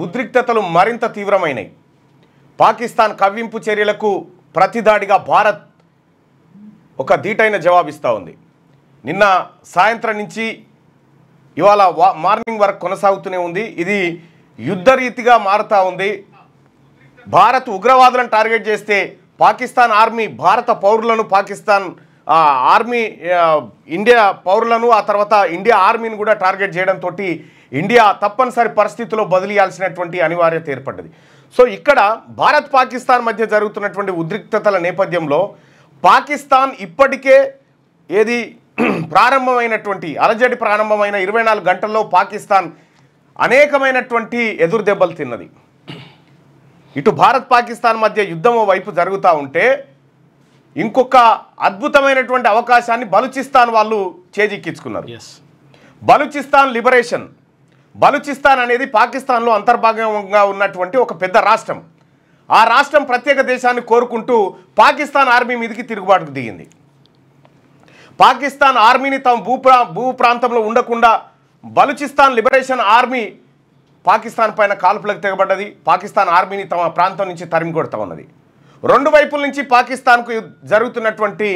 ఉద్రిక్తతలు మరింత తీవ్రమైనాయి. పాకిస్తాన్ కవ్వింపు చర్యలకు ప్రతిదాడిగా భారత్ ఒక ధీటైన జవాబిస్తూ ఉంది. నిన్న సాయంత్రం నుంచి ఇవాళ మార్నింగ్ వరకు కొనసాగుతూనే ఉంది. ఇది యుద్ధరీతిగా మారుతూ ఉంది. భారత్ ఉగ్రవాదులను టార్గెట్ చేస్తే పాకిస్తాన్ ఆర్మీ భారత పౌరులను, పాకిస్తాన్ ఆర్మీ ఇండియా పౌరులను, ఆ తర్వాత ఇండియా ఆర్మీని కూడా టార్గెట్ చేయడంతో ఇండియా తప్పనిసరి పరిస్థితుల్లో బదిలీయాల్సినటువంటి అనివార్యత ఏర్పడ్డది. సో ఇక్కడ భారత్ పాకిస్తాన్ మధ్య జరుగుతున్నటువంటి ఉద్రిక్తతల నేపథ్యంలో పాకిస్తాన్ ఇప్పటికే ఏది ప్రారంభమైనటువంటి అలజడి ప్రారంభమైన 24 గంటల్లో పాకిస్తాన్ అనేకమైనటువంటి ఎదురు దెబ్బలు తిన్నది. ఇటు భారత్ పాకిస్తాన్ మధ్య యుద్ధం వైపు జరుగుతూ ఉంటే ఇంకొక అద్భుతమైనటువంటి అవకాశాన్ని బలూచిస్తాన్ వాళ్ళు చేజిక్కించుకున్నారు. బలూచిస్తాన్ లిబరేషన్. బలూచిస్తాన్ అనేది పాకిస్తాన్లో అంతర్భాగంగా ఉన్నటువంటి ఒక పెద్ద రాష్ట్రం. ఆ రాష్ట్రం ప్రత్యేక దేశాన్ని కోరుకుంటూ పాకిస్తాన్ ఆర్మీ మీదకి తిరుగుబాటుకు దిగింది. పాకిస్తాన్ ఆర్మీని తమ భూ ప్రాంతంలో ఉండకుండా బలూచిస్తాన్ లిబరేషన్ ఆర్మీ పాకిస్తాన్ పైన కాల్పులకు తెగబడ్డది. పాకిస్తాన్ ఆర్మీని తమ ప్రాంతం నుంచి తరిమి కొడుతూ ఉన్నది. రెండు వైపుల నుంచి పాకిస్తాన్కు జరుగుతున్నటువంటి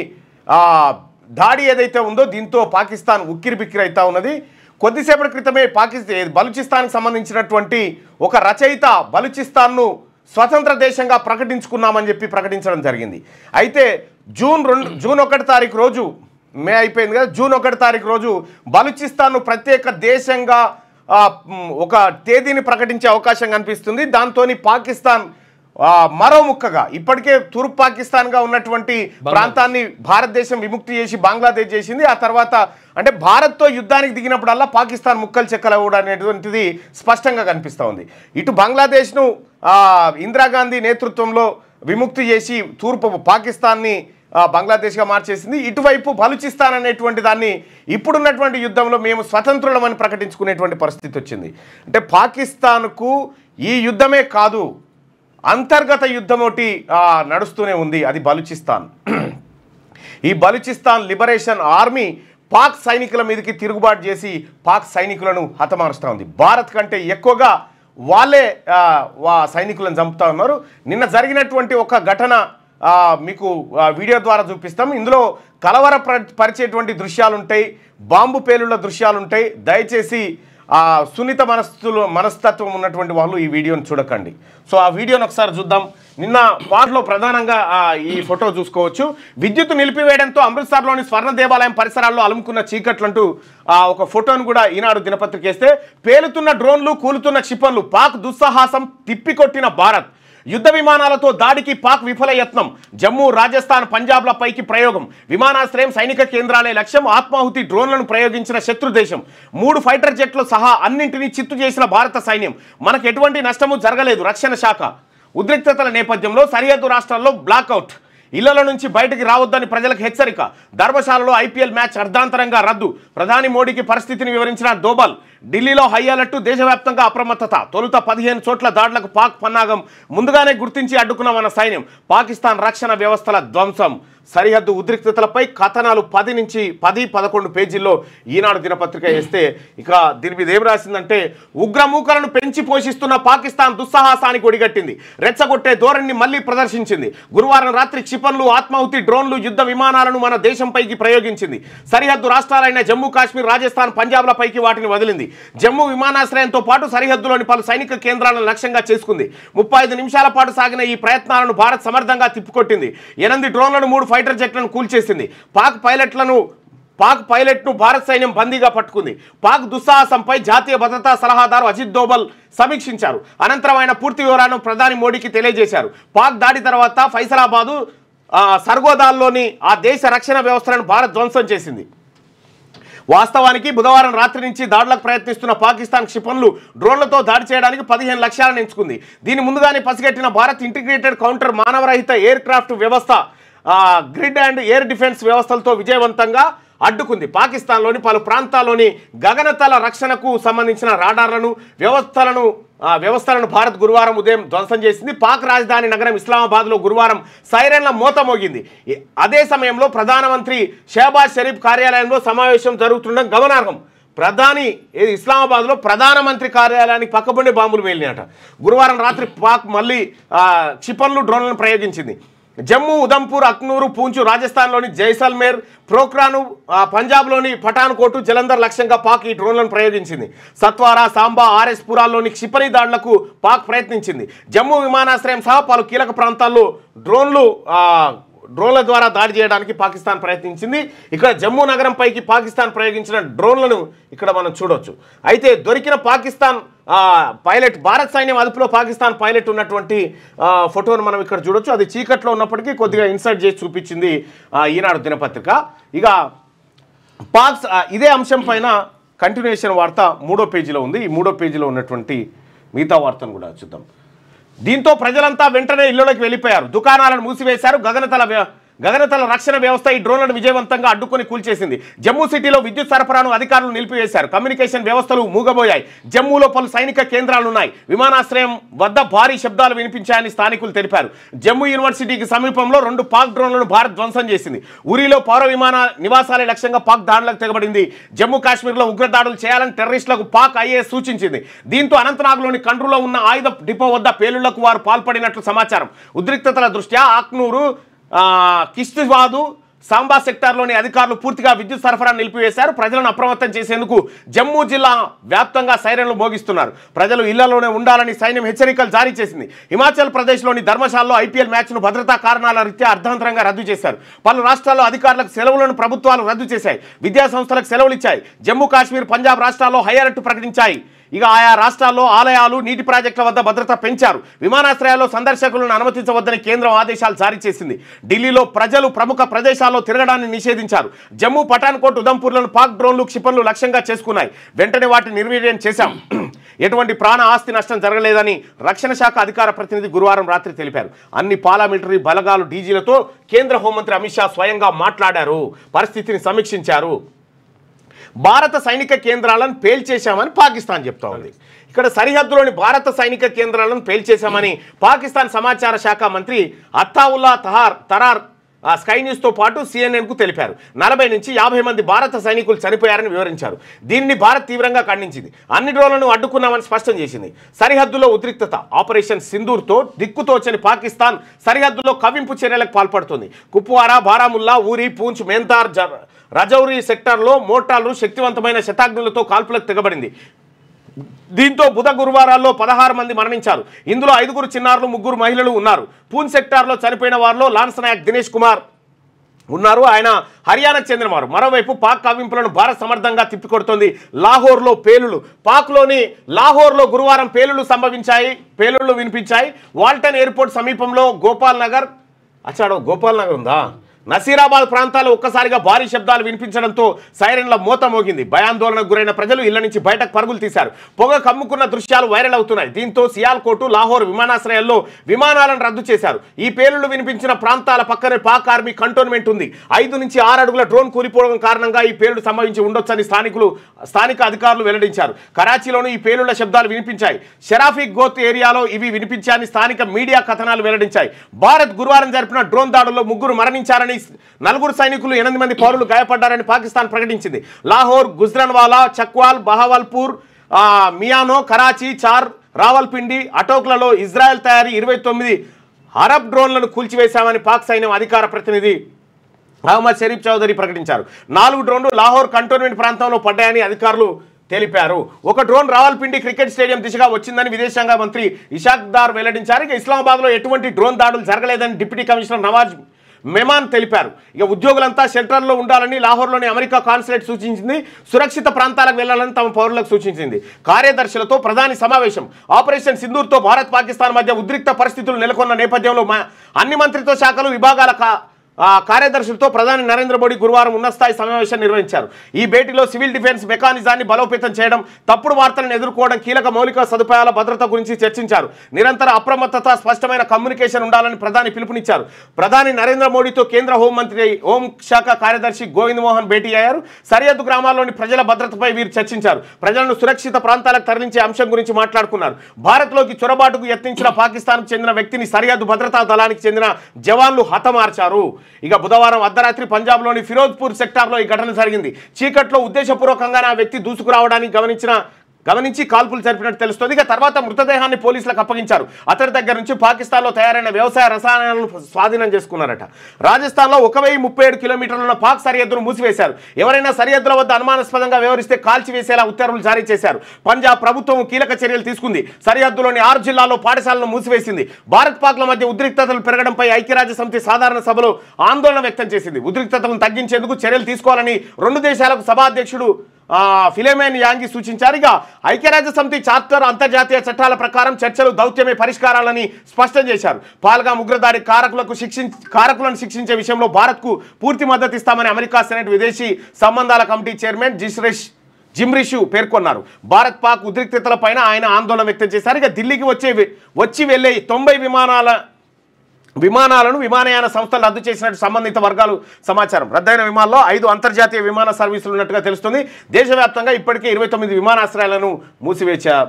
దాడి ఏదైతే ఉందో దీంతో పాకిస్తాన్ ఉక్కిరిబిక్కిరి అవుతా ఉన్నది. కొద్దిసేపటి క్రితమే బలూచిస్తాన్కి సంబంధించినటువంటి ఒక రచయిత బలూచిస్తాన్ను స్వతంత్ర దేశంగా ప్రకటించుకున్నామని చెప్పి ప్రకటించడం జరిగింది. అయితే జూన్ 1 తారీఖు రోజు, మే అయిపోయింది కదా, జూన్ 1 తారీఖు రోజు బలూచిస్తాన్ను ప్రత్యేక దేశంగా ఒక తేదీని ప్రకటించే అవకాశం కనిపిస్తుంది. దాంతో పాకిస్తాన్ మరో ముక్కగా ఇప్పటికే తూర్పు పాకిస్తాన్గా ఉన్నటువంటి ప్రాంతాన్ని భారతదేశం విముక్తి చేసి బంగ్లాదేశ్ చేసింది. ఆ తర్వాత అంటే భారత్తో యుద్ధానికి దిగినప్పుడల్లా పాకిస్తాన్ ముక్కలు చెక్కలు అవ్వడం అనేటువంటిది స్పష్టంగా కనిపిస్తూ ఉంది. ఇటు బంగ్లాదేశ్ను ఇందిరాగాంధీ నేతృత్వంలో విముక్తి చేసి తూర్పు పాకిస్తాన్ని బంగ్లాదేశ్గా మార్చేసింది. ఇటువైపు బలూచిస్తాన్ అనేటువంటి దాన్ని ఇప్పుడున్నటువంటి యుద్ధంలో మేము స్వతంత్రులమని ప్రకటించుకునేటువంటి పరిస్థితి వచ్చింది. అంటే పాకిస్తాన్కు ఈ యుద్ధమే కాదు, అంతర్గత యుద్ధం ఒకటి నడుస్తూనే ఉంది. అది బలూచిస్తాన్. ఈ బలూచిస్తాన్ లిబరేషన్ ఆర్మీ పాక్ సైనికుల మీదకి తిరుగుబాటు చేసి పాక్ సైనికులను హతమారుస్తూ ఉంది. భారత్ కంటే ఎక్కువగా వాళ్ళే సైనికులను చంపుతూ ఉన్నారు. నిన్న జరిగినటువంటి ఒక ఘటన మీకు వీడియో ద్వారా చూపిస్తాం. ఇందులో కలవరపరిచేటువంటి దృశ్యాలు ఉంటాయి, బాంబు పేలుళ్ల దృశ్యాలు ఉంటాయి. దయచేసి సున్నిత మనస్తత్వం ఉన్నటువంటి వాళ్ళు ఈ వీడియోని చూడకండి. సో ఆ వీడియోని ఒకసారి చూద్దాం. నిన్న పాక్లో ప్రధానంగా ఈ ఫోటో చూసుకోవచ్చు. విద్యుత్ నిలిపివేయడంతో అమృత్సర్లోని స్వర్ణ దేవాలయం పరిసరాల్లో అలుముకున్న చీకట్లంటూ ఒక ఫోటోను కూడా ఈనాడు దినపత్రిక వేస్తే, పేలుతున్న డ్రోన్లు, కూలుతున్న క్షిపణులు, పాక్ దుస్సాహసం తిప్పికొట్టిన భారత్. యుద్ధ విమానాలతో దాడికి పాక్ విఫల యత్నం. జమ్మూ, రాజస్థాన్, పంజాబ్ల పైకి ప్రయోగం. విమానాశ్రయం, సైనిక కేంద్రాలే లక్ష్యం. ఆత్మాహుతి డ్రోన్లను ప్రయోగించిన శత్రు దేశం. 3 ఫైటర్ జెట్లు సహా అన్నింటినీ చిత్తు చేసిన భారత సైన్యం. మనకు ఎటువంటి నష్టము జరగలేదు. రక్షణ శాఖ. ఉద్రిక్తతల నేపథ్యంలో సరిహద్దు రాష్ట్రాల్లో బ్లాక్అవుట్. ఇళ్ల నుంచి బయటికి రావద్దని ప్రజలకు హెచ్చరిక. ధర్మశాలలో ఐపీఎల్ మ్యాచ్ అర్ధాంతరంగా రద్దు. ప్రధాని మోడీకి పరిస్థితిని వివరించిన దోబల్. ఢిల్లీలో హై అలర్ట్. దేశవ్యాప్తంగా అప్రమత్తత. తొలుత 15 చోట్ల దాడులకు పాక్ పన్నాగం. ముందుగానే గుర్తించి అడ్డుకున్న మన సైన్యం. పాకిస్తాన్ రక్షణ వ్యవస్థల ధ్వంసం. సరిహద్దు ఉద్రిక్తతలపై కథనాలు 10 నుంచి 11 పేజీల్లో ఈనాడు దినపత్రిక వేస్తే ఇక దీని మీద ఏం రాసిందంటే, ఉగ్రమూకలను పెంచి పోషిస్తున్న పాకిస్తాన్ దుస్సాహసానికి ఒడిగట్టింది. రెచ్చగొట్టే ధోరణిని మళ్లీ ప్రదర్శించింది. గురువారం రాత్రి క్షిపణులు, ఆత్మాహుతి డ్రోన్లు, యుద్ధ విమానాలను మన దేశంపైకి ప్రయోగించింది. సరిహద్దు రాష్ట్రాలైన జమ్మూ కాశ్మీర్, రాజస్థాన్, పంజాబ్ల పైకి వాటిని వదిలింది. జమ్మూ విమానాశ్రయంతో పాటు సరిహద్దులోని పలు సైనిక కేంద్రాలను లక్ష్యంగా చేసుకుంది. 35 నిమిషాల పాటు సాగిన ఈ ప్రయత్నాలను భారత్ సమర్థంగా తిప్పికొట్టింది. 8 డ్రోన్లను, 3 ఫైటర్ జెట్లను కూల్చేసింది. పాక్ పైలట్ను భారత సైన్యం బందీగా పట్టుకుంది. పాక్ దుస్సాహసంపై జాతీయ భద్రతా సలహాదారు అజిత్ దోబల్ సమీక్షించారు. అనంతరం ఆయన పూర్తి వివరాలను ప్రధాని మోడీకి తెలియజేశారు. పాక్ దాడి తర్వాత ఫైసలాబాదు, సర్గోదాల్లోని ఆ దేశ రక్షణ వ్యవస్థలను భారత్ ధ్వంసం చేసింది. వాస్తవానికి బుధవారం రాత్రి నుంచి దాడులకు ప్రయత్నిస్తున్న పాకిస్తాన్ క్షిపణులు, డ్రోన్లతో దాడి చేయడానికి 15 లక్ష్యాలను ఎంచుకుంది. దీని ముందుగానే పసిగట్టిన భారత్ ఇంటిగ్రేటెడ్ కౌంటర్ మానవరహిత ఎయిర్ క్రాఫ్ట్ వ్యవస్థ, గ్రిడ్ అండ్ ఎయిర్ డిఫెన్స్ వ్యవస్థలతో విజయవంతంగా అడ్డుకుంది. పాకిస్తాన్లోని పలు ప్రాంతాల్లోని గగనతల రక్షణకు సంబంధించిన రాడార్లను, వ్యవస్థలను భారత్ గురువారం ఉదయం ధ్వంసం చేసింది. పాక్ రాజధాని నగరం ఇస్లామాబాద్లో గురువారం సైరన్ల మోత మోగింది. అదే సమయంలో ప్రధానమంత్రి షహబాజ్ షరీఫ్ కార్యాలయంలో సమావేశం జరుగుతుండడం గమనార్హం. ప్రధాని ఇస్లామాబాద్లో ప్రధానమంత్రి కార్యాలయానికి పక్కబండి బాంబులు వేలినాయట. గురువారం రాత్రి పాక్ మళ్ళీ క్షిపణులు డ్రోన్లను ప్రయోగించింది. జమ్మూ, ఉదంపూర్, అఖ్నూరు, పూంచ్, రాజస్థాన్లోని జైసల్మేర్, ప్రోక్రాను, పంజాబ్లోని పఠాన్కోట్, జలంధర్ లక్ష్యంగా పాక్ ఈ డ్రోన్లను ప్రయోగించింది. సత్వారా, సాంబా, ఆర్ఎస్ పురాల్లోని క్షిపణి దాడులకు పాక్ ప్రయత్నించింది. జమ్మూ విమానాశ్రయం సహా పలు కీలక ప్రాంతాల్లో డ్రోన్ల ద్వారా దాడి చేయడానికి పాకిస్తాన్ ప్రయత్నించింది. ఇక్కడ జమ్మూ నగరంపైకి పాకిస్తాన్ ప్రయోగించిన డ్రోన్లను ఇక్కడ మనం చూడవచ్చు. అయితే దొరికిన పాకిస్తాన్ పైలట్, భారత సైన్యం అదుపులో పాకిస్తాన్ పైలట్ ఉన్నటువంటి ఫోటోను మనం ఇక్కడ చూడొచ్చు. అది చీకట్లో ఉన్నప్పటికీ కొద్దిగా ఇన్సర్ట్ చేసి చూపించింది ఈనాడు దినపత్రిక. ఇక పాక్ ఇదే అంశం పైన కంటిన్యూషన్ వార్త 3వ పేజీలో ఉంది. ఈ 3వ పేజీలో ఉన్నటువంటి మిగతా వార్తను కూడా చూద్దాం. దీంతో ప్రజలంతా వెంటనే ఇళ్లలోకి వెళ్ళిపోయారు. దుకాణాలను మూసివేశారు. గగనతల రక్షణ వ్యవస్థ ఈ డ్రోన్లను విజయవంతంగా అడ్డుకొని కూల్చేసింది. జమ్మూ సిటీలో విద్యుత్ సరఫరాను అధికారులు నిలిపివేశారు. కమ్యూనికేషన్ వ్యవస్థలు మూగబోయాయి. జమ్మూలో పలు సైనిక కేంద్రాలున్నాయి. విమానాశ్రయం వద్ద భారీ శబ్దాలు వినిపించాయని స్థానికులు తెలిపారు. జమ్మూ యూనివర్సిటీకి సమీపంలో 2 పాక్ డ్రోన్లను భారత్ ధ్వంసం చేసింది. ఉరీలో పౌర విమాన నివాసాల లక్ష్యంగా పాక్ దాడులకు తెగబడింది. జమ్మూ కాశ్మీర్లో ఉగ్రదాడులు చేయాలని టెర్రరిస్టులకు పాక్ ఐఏఎస్ సూచించింది. దీంతో అనంతనాగ్లోని కండ్రులో ఉన్న ఆయుధ డిపో వద్ద పేలుళ్లకు వారు పాల్పడినట్లు సమాచారం. ఉద్రిక్తతల దృష్ట్యా అఖ్నూరు, కిష్త్వాదు, సాంబా సెక్టార్లోని అధికారులు పూర్తిగా విద్యుత్ సరఫరా నిలిపివేశారు. ప్రజలను అప్రమత్తం చేసేందుకు జమ్మూ జిల్లా వ్యాప్తంగా సైరన్లు మోగిస్తున్నారు. ప్రజలు ఇళ్లలోనే ఉండాలని సైన్యం హెచ్చరికలు జారీ చేసింది. హిమాచల్ ప్రదేశ్లోని ధర్మశాలలో ఐపీఎల్ మ్యాచ్ను భద్రతా కారణాల రీత్యా అర్ధంతరంగా రద్దు చేశారు. పలు రాష్ట్రాల్లో అధికారులకు సెలవులను ప్రభుత్వాలు రద్దు చేశాయి. విద్యా సంస్థలకు సెలవులు ఇచ్చాయి. జమ్మూ కాశ్మీర్, పంజాబ్ రాష్ట్రాల్లో హై అలర్ట్ ప్రకటించాయి. ఇక ఆయా రాష్ట్రాల్లో ఆలయాలు, నీటి ప్రాజెక్టుల వద్ద భద్రత పెంచారు. విమానాశ్రయాల్లో సందర్శకులను అనుమతించవద్దని కేంద్రం ఆదేశాలు జారీ చేసింది. ఢిల్లీలో ప్రజలు ప్రముఖ ప్రదేశాల్లో తిరగడాన్ని నిషేధించారు. జమ్మూ, పఠాన్కోట్, ఉదంపూర్లను పాక్ డ్రోన్లు, క్షిపణులు లక్ష్యంగా చేసుకున్నాయి. వెంటనే వాటిని నిర్వీర్యం చేశాం. ఎటువంటి ప్రాణ ఆస్తి నష్టం జరగలేదని రక్షణ శాఖ అధికార ప్రతినిధి గురువారం రాత్రి తెలిపారు. అన్ని పారామిలిటరీ బలగాలు, డీజీలతో కేంద్ర హోంమంత్రి అమిత్ షా స్వయంగా మాట్లాడారు, పరిస్థితిని సమీక్షించారు. భారత సైనిక కేంద్రాలను పేల్చేశామని పాకిస్తాన్ చెప్తా ఉంది. ఇక్కడ సరిహద్దులోని భారత సైనిక కేంద్రాలను పేల్చేశామని పాకిస్తాన్ సమాచార శాఖ మంత్రి అత్తావుల్లా తరార్ స్కై న్యూస్తో పాటు సిఎన్ఎన్కు తెలిపారు. 40 నుంచి 50 మంది భారత సైనికులు చనిపోయారని వివరించారు. దీన్ని భారత్ తీవ్రంగా ఖండించింది. అన్ని డ్రోన్లను అడ్డుకున్నామని స్పష్టం చేసింది. సరిహద్దులో ఉద్రిక్తత. ఆపరేషన్ సింధూర్తో దిక్కుతోచని పాకిస్తాన్ సరిహద్దులో కవ్వింపు చర్యలకు పాల్పడుతుంది. కుప్వారా, బారాముల్లా, ఊరి, పూంచ్, మేంతార్, రజౌరి సెక్టార్లో మోటార్లు శక్తివంతమైన శతాగ్నులతో కాల్పులకు తెగబడింది. దీంతో బుధ గురువారాల్లో 16 మంది మరణించారు. ఇందులో 5 చిన్నారులు, 3 మహిళలు ఉన్నారు. పూంచ్ సెక్టార్లో చనిపోయిన వారిలో లాన్స్ నాయక్ దినేష్ కుమార్ ఉన్నారు. ఆయన హర్యానాకు చెందినవారు. మరోవైపు పాక్ కవ్వింపులను భారత్ సమర్థంగా తిప్పికొడుతోంది. లాహోర్లో పేలుళ్లు. పాక్లోని లాహోర్లో గురువారం పేలుళ్లు వినిపించాయి. వాల్టన్ ఎయిర్పోర్ట్ సమీపంలో గోపాల్ నగర్ ఉందా, నసీరాబాద్ ప్రాంతాల్లో ఒక్కసారిగా భారీ శబ్దాలు వినిపించడంతో సైరన్ల మోత మోగింది. భయాందోళనకు గురైన ప్రజలు ఇళ్ల నుంచి బయటకు పరుగులు తీశారు. పొగ కమ్ముకున్న దృశ్యాలు వైరల్ అవుతున్నాయి. దీంతో సియాల్కోట్, లాహోర్ విమానాశ్రయాల్లో విమానాలను రద్దు చేశారు. ఈ పేలుళ్లు వినిపించిన ప్రాంతాల పక్కనే పాక్ ఆర్మీ కంటోన్మెంట్ ఉంది. 5 నుంచి 6 అడుగుల డ్రోన్ కూలిపోవడం కారణంగా ఈ పేలుడు సంభవించి ఉండొచ్చని స్థానిక అధికారులు వెల్లడించారు. కరాచీలోనూ ఈ పేలుళ్ల శబ్దాలు వినిపించాయి. షరాఫిక్ గోత్ ఏరియాలో ఇవి వినిపించాయని స్థానిక మీడియా కథనాలు వెల్లడించాయి. భారత్ గురువారం జరిపిన డ్రోన్ దాడుల్లో 3 మరణించారని, 4 సైనికులు, 8 మంది పౌరులు గాయపడ్డారని పాకిస్తాన్ ప్రకటించింది. లాహోర్, గుజ్రన్వాలా, చక్వాల్, బహవల్పూర్, మియానో, కరాచీ, చార్, రావల్పిండి, అటోక్లలో ఇజ్రాయెల్ తయారీ 29 అరబ్ డ్రోన్లను కూల్చివేశామని పాక్ సైన్యం అధికార ప్రతినిధి అహ్మద్ షరీఫ్ చౌదరి ప్రకటించారు. 4 డ్రోన్లు లాహోర్ కంటోన్మెంట్ ప్రాంతంలో పడ్డాయని అధికారులు తెలిపారు. ఒక డ్రోన్ రావల్పిండి క్రికెట్ స్టేడియం దిశగా వచ్చిందని విదేశాంగ మంత్రి ఇషాక్ దార్ వెల్లడించారు. ఇక ఇస్లామాబాద్లో ఎటువంటి డ్రోన్ దాడులు జరగలేదని డిప్యూటీ కమిషనర్ నవాజ్ మెమాన్ తెలిపారు. ఇక ఉద్యోగులంతా షెల్టర్లో ఉండాలని లాహోర్లోని అమెరికా కాన్సులేట్ సూచించింది. సురక్షిత ప్రాంతాలకు వెళ్లాలని తమ పౌరులకు సూచించింది. కార్యదర్శులతో ప్రధాని సమావేశం. ఆపరేషన్ సింధూర్తో భారత్, పాకిస్తాన్ మధ్య ఉద్రిక్త పరిస్థితులు నెలకొన్న నేపథ్యంలో అన్ని మంత్రిత్వ శాఖలు, విభాగాల కార్యదర్శులతో ప్రధాని నరేంద్ర మోడీ గురువారం ఉన్నతస్థాయి సమావేశం నిర్వహించారు. ఈ భేటీలో సివిల్ డిఫెన్స్ మెకానిజాన్ని బలోపేతం చేయడం, తప్పుడు వార్తలను ఎదుర్కోవడం, కీలక మౌలిక సదుపాయాల భద్రత గురించి చర్చించారు. నిరంతర అప్రమత్తత, స్పష్టమైన కమ్యూనికేషన్ ఉండాలని ప్రధాని పిలుపునిచ్చారు. ప్రధాని నరేంద్ర మోడీతో కేంద్ర హోంశాఖ కార్యదర్శి గోవింద్ మోహన్ భేటీ అయ్యారు. సరిహద్దు గ్రామాల్లోని ప్రజల భద్రతపై వీరు చర్చించారు. ప్రజలను సురక్షిత ప్రాంతాలకు తరలించే అంశం గురించి మాట్లాడుకున్నారు. భారత్లోకి చొరబాటుకు యత్నించిన పాకిస్తాన్కు చెందిన వ్యక్తిని సరిహద్దు భద్రతా దళానికి చెందిన జవాన్లు హతమార్చారు. ఇక బుధవారం అర్ధరాత్రి పంజాబ్లోని ఫిరోజ్పూర్ సెక్టార్లో ఈ ఘటన జరిగింది. చీకట్లో ఉద్దేశపూర్వకంగానే ఆ వ్యక్తి దూసుకురావడానికి గమనించి కాల్పులు జరిపినట్టు తెలుస్తోంది. ఇక తర్వాత మృతదేహాన్ని పోలీసులకు అప్పగించారు. అతడి దగ్గర నుంచి పాకిస్తాన్లో తయారైన వ్యవసాయ రసాయనాలను స్వాధీనం చేసుకున్నారట. రాజస్థాన్లో 1037 కిలోమీటర్ల పాక్ సరిహద్దును మూసివేశారు. ఎవరైనా సరిహద్దుల వద్ద అనుమానాస్పదంగా వ్యవహరిస్తే కాల్చివేసేలా ఉత్తర్వులు జారీ చేశారు. పంజాబ్ ప్రభుత్వం కీలక చర్యలు తీసుకుంది. సరిహద్దులోని 6 జిల్లాల్లో పాఠశాలను మూసివేసింది. భారత్ పాక్ల మధ్య ఉద్రిక్తతలు పెరగడంపై ఐక్యరాజ్య సమితి సాధారణ సభలో ఆందోళన వ్యక్తం చేసింది. ఉద్రిక్తతలను తగ్గించేందుకు చర్యలు తీసుకోవాలని 2 దేశాలకు సభాధ్యక్షుడు ఫిలెమెన్ యాంగి సూచించారు. ఇక ఐక్యరాజ్య సమితి చార్టర్ అంతర్జాతీయ చట్టాల ప్రకారం చర్చలు దౌత్యమే పరిష్కారాలని స్పష్టం చేశారు. పాల్గామ్ ఉగ్రదాడి కారకులను శిక్షించే విషయంలో భారత్కు పూర్తి మద్దతు ఇస్తామని అమెరికా సెనెట్ విదేశీ సంబంధాల కమిటీ చైర్మన్ జిమ్రిషు పేర్కొన్నారు. భారత్ పాక్ ఉద్రిక్తతలపైన ఆయన ఆందోళన వ్యక్తం చేశారు. ఇక ఢిల్లీకి వచ్చి వెళ్లే 90 విమానాలను విమానయాన సంస్థలు రద్దు చేసినట్టు సంబంధిత వర్గాలు సమాచారం. రద్దయిన విమానాల్లో 5 అంతర్జాతీయ విమాన సర్వీసులు ఉన్నట్టుగా తెలుస్తుంది. దేశవ్యాప్తంగా ఇప్పటికే 29 విమానాశ్రయాలను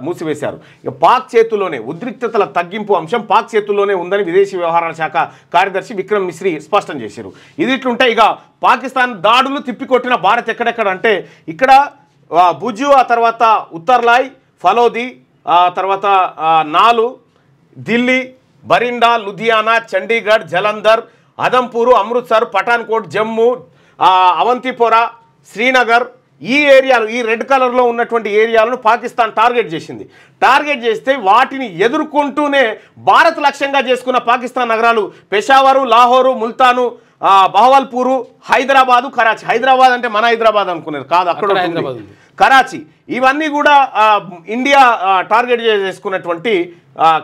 మూసివేశారు. ఇక పాక్ చేతుల్లోనే ఉద్రిక్తతల తగ్గింపు అంశం పాక్ చేతుల్లోనే ఉందని విదేశీ వ్యవహారాల శాఖ కార్యదర్శి విక్రమ్ మిశ్రీ స్పష్టం చేశారు. ఇది ఇట్లుంటే ఇక పాకిస్తాన్ దాడులు తిప్పికొట్టిన భారత్ ఎక్కడెక్కడ అంటే ఇక్కడ భుజు, ఆ తర్వాత ఉత్తర్లాయ్, ఫలోది, ఆ తర్వాత నాలు, ఢిల్లీ, బరిండా, లుధియానా, చండీగఢ్, జలంధర్, అదంపూరు, అమృత్సర్, పఠాన్కోట్, జమ్మూ, అవంతిపోరా, శ్రీనగర్ ఈ ఏరియాలు, ఈ రెడ్ కలర్లో ఉన్నటువంటి ఏరియాలను పాకిస్తాన్ టార్గెట్ చేసింది. టార్గెట్ చేస్తే వాటిని ఎదుర్కొంటూనే భారత్ లక్ష్యంగా చేసుకున్న పాకిస్తాన్ నగరాలు పెషావరు, లాహోరు, ముల్తాను, బహవల్పూరు, హైదరాబాదు, కరాచీ. హైదరాబాద్ అంటే మన హైదరాబాద్ అనుకున్నారు కాదు, అక్కడ కరాచీ. ఇవన్నీ కూడా ఇండియా టార్గెట్ చేసుకున్నటువంటి